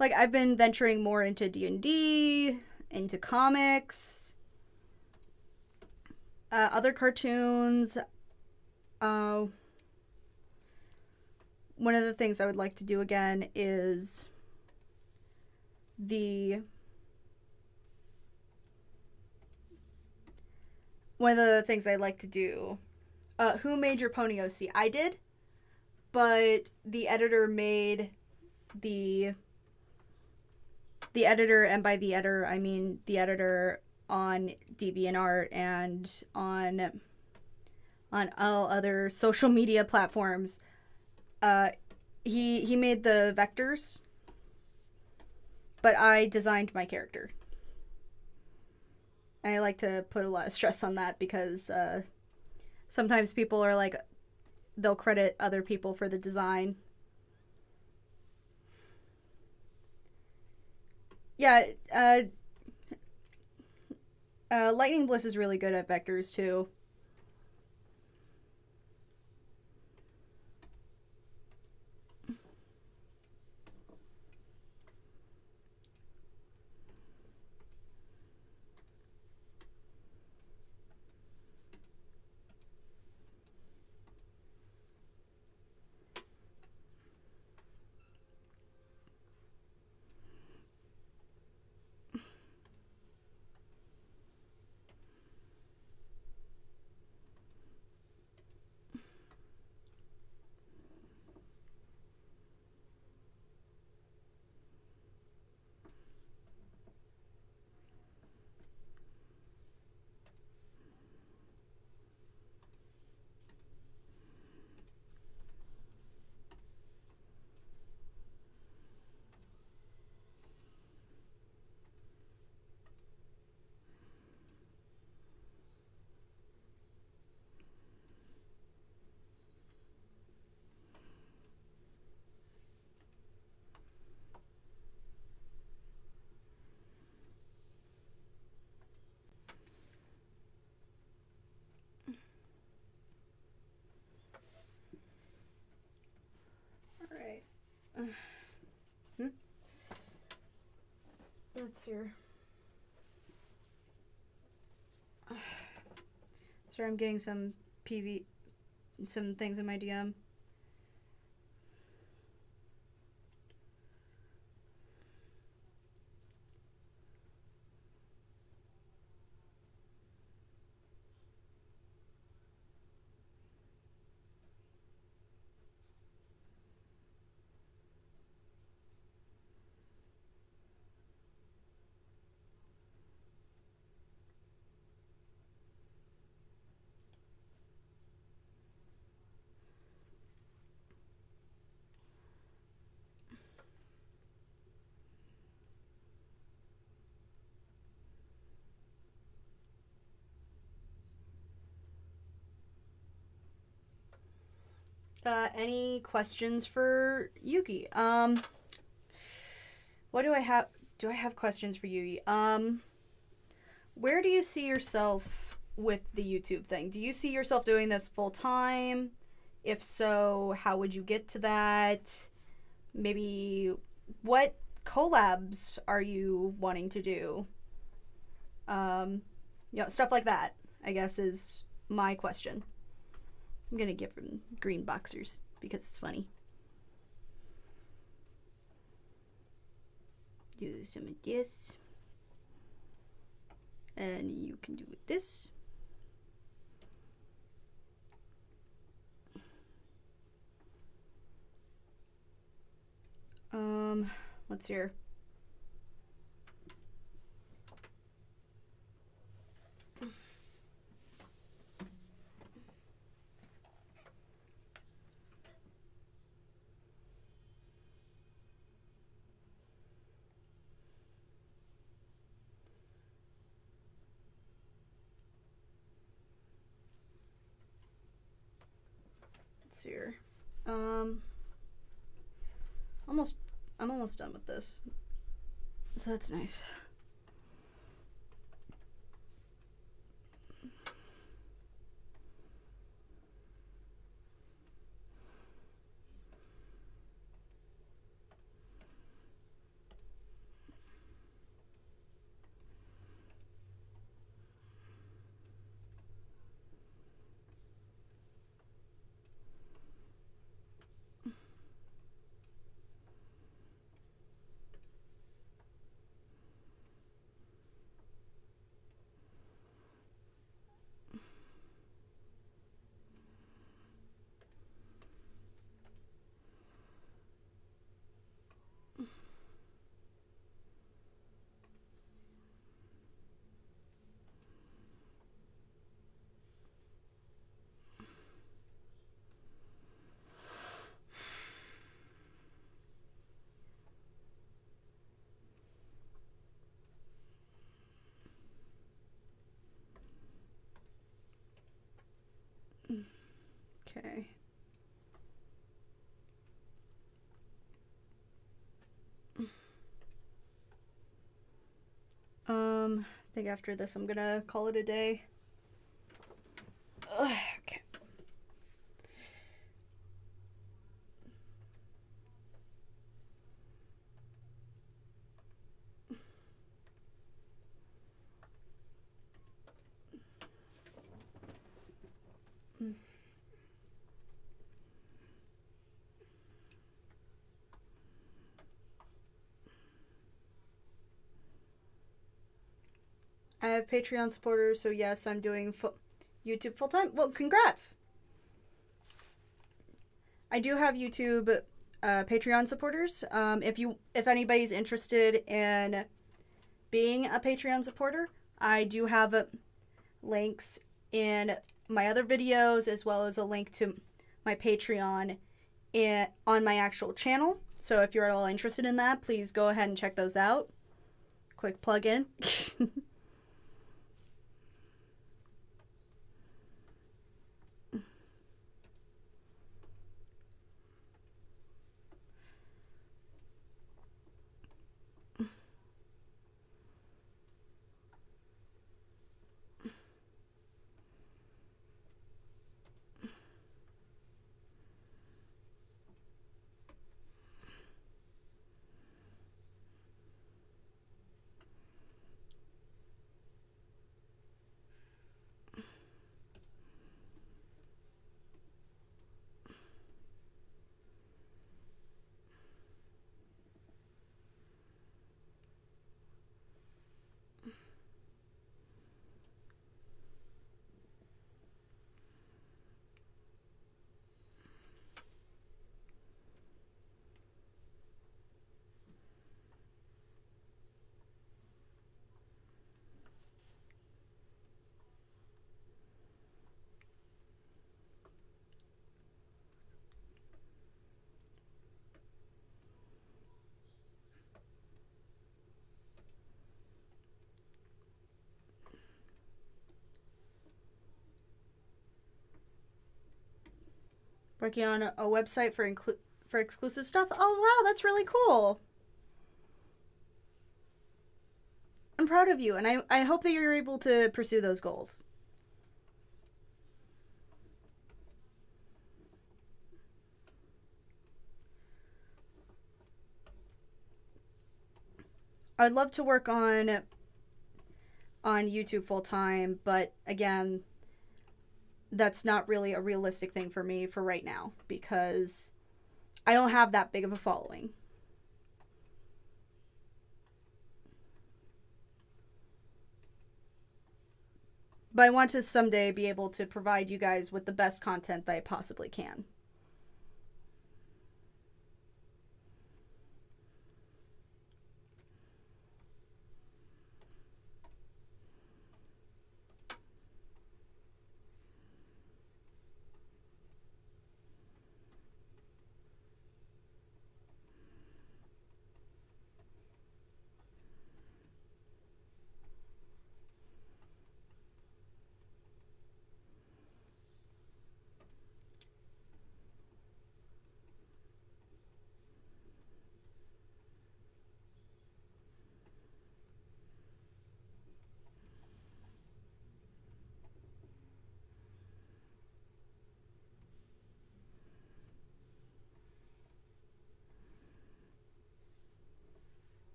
[SPEAKER 1] I've been venturing more into D&D, into comics, other cartoons. One of the things I would like to do again is one of the things I like to do. Who made your pony OC? I did, but the editor made the editor, and by the editor I mean the editor on DeviantArt and on all other social media platforms. He made the vectors, but I designed my character. And I like to put a lot of stress on that because sometimes people are like, they'll credit other people for the design. Yeah, Lightning Bliss is really good at vectors too. Alright. Let's see. Sorry, I'm getting some some things in my DM. Any questions for Yuki? What do I have? Do I have questions for Yuki? Where do you see yourself with the YouTube thing? Do you see yourself doing this full time? If so, how would you get to that? Maybe what collabs are you wanting to do? Stuff like that, I guess, is my question. I'm gonna give him green boxers because it's funny. Do some of this. And you can do this. Let's see here. Let's see here. I'm almost done with this. So that's nice. Okay. I think after this I'm gonna call it a day. Ugh, okay. I have Patreon supporters, so yes, I'm doing YouTube full time. Well, congrats! I do have YouTube Patreon supporters. If anybody's interested in being a Patreon supporter, I do have links in my other videos, as well as a link to my Patreon on my actual channel. So if you're at all interested in that, please go ahead and check those out. Quick plug in. Working on a website for exclusive stuff. Oh wow, that's really cool. I'm proud of you, and I hope that you're able to pursue those goals. I'd love to work on on YouTube full time, but again, that's not really a realistic thing for me for right now because I don't have that big of a following. But I want to someday be able to provide you guys with the best content that I possibly can.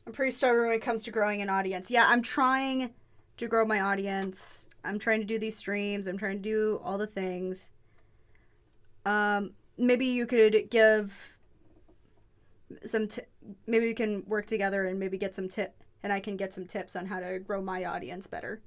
[SPEAKER 1] I'm pretty stubborn when it comes to growing an audience. Yeah, I'm trying to grow my audience. I'm trying to do these streams. I'm trying to do all the things. Maybe you could give some. Maybe we can work together and maybe get some and I can get some tips on how to grow my audience better.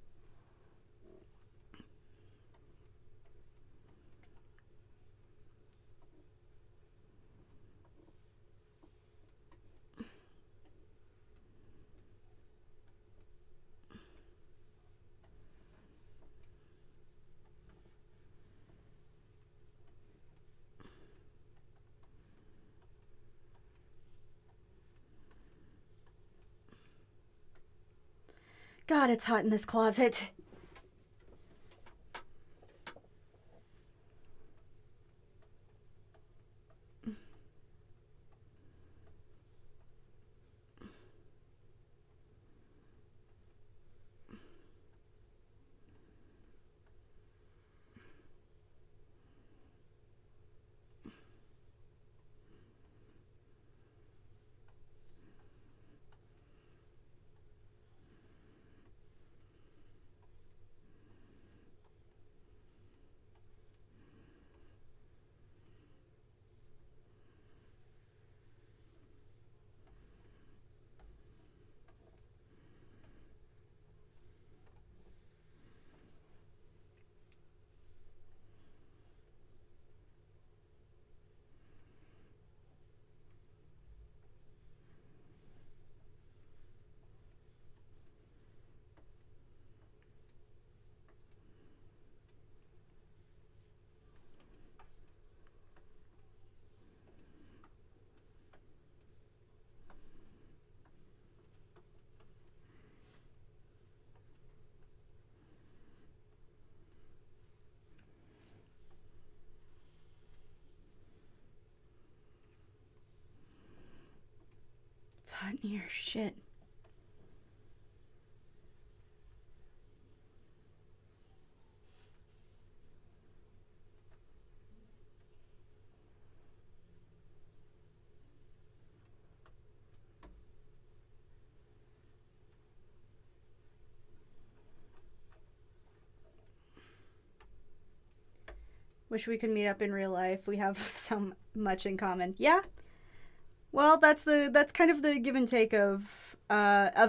[SPEAKER 1] God, it's hot in this closet. It's hot in here. Shit. Wish we could meet up in real life. We have so much in common. Yeah. Well, that's kind of the give and take of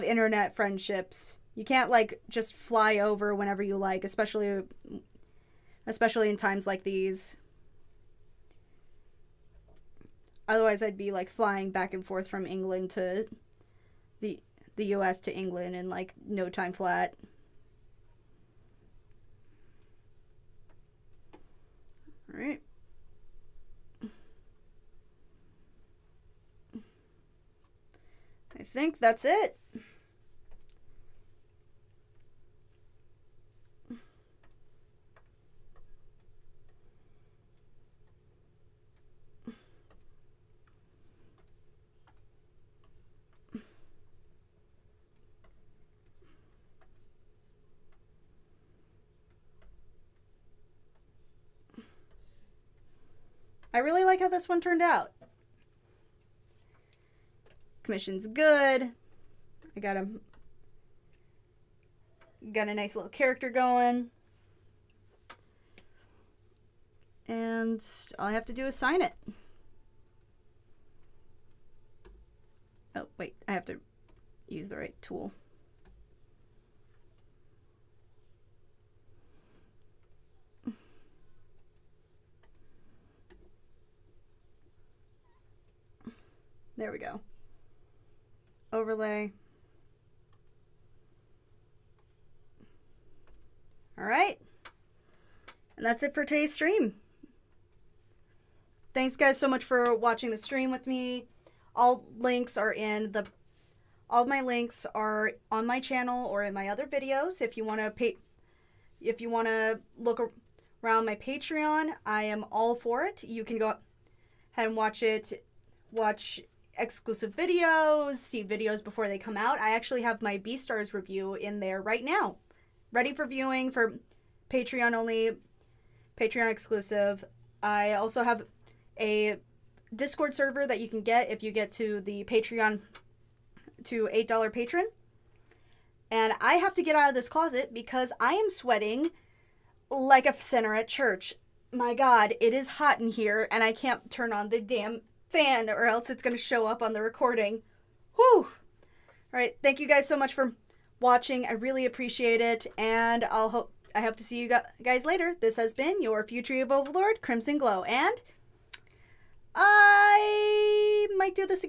[SPEAKER 1] internet friendships. You can't like just fly over whenever you like, especially in times like these. Otherwise, I'd be like flying back and forth from England to the US to England in like no time flat. All right. I think that's it. I really like how this one turned out. Commission's good. I got a nice little character going. And all I have to do is sign it. Oh, wait, I have to use the right tool. There we go. Overlay. All right. And that's it for today's stream. Thanks guys so much for watching the stream with me. All links are in the all my links are on my channel or in my other videos. If you want to look around my Patreon, I am all for it. You can go ahead and watch exclusive videos, see videos before they come out. I actually have my Beastars review in there right now, ready for viewing for Patreon only, Patreon exclusive. I also have a Discord server that you can get if you get to the Patreon to $8 patron. And I have to get out of this closet because I am sweating like a sinner at church. My God, it is hot in here and I can't turn on the damn fan or else it's going to show up on the recording. Whew. Alright, thank you guys so much for watching. I really appreciate it, and I hope to see you guys later. This has been your Future Overlord, Crimson Glow, and I might do this again.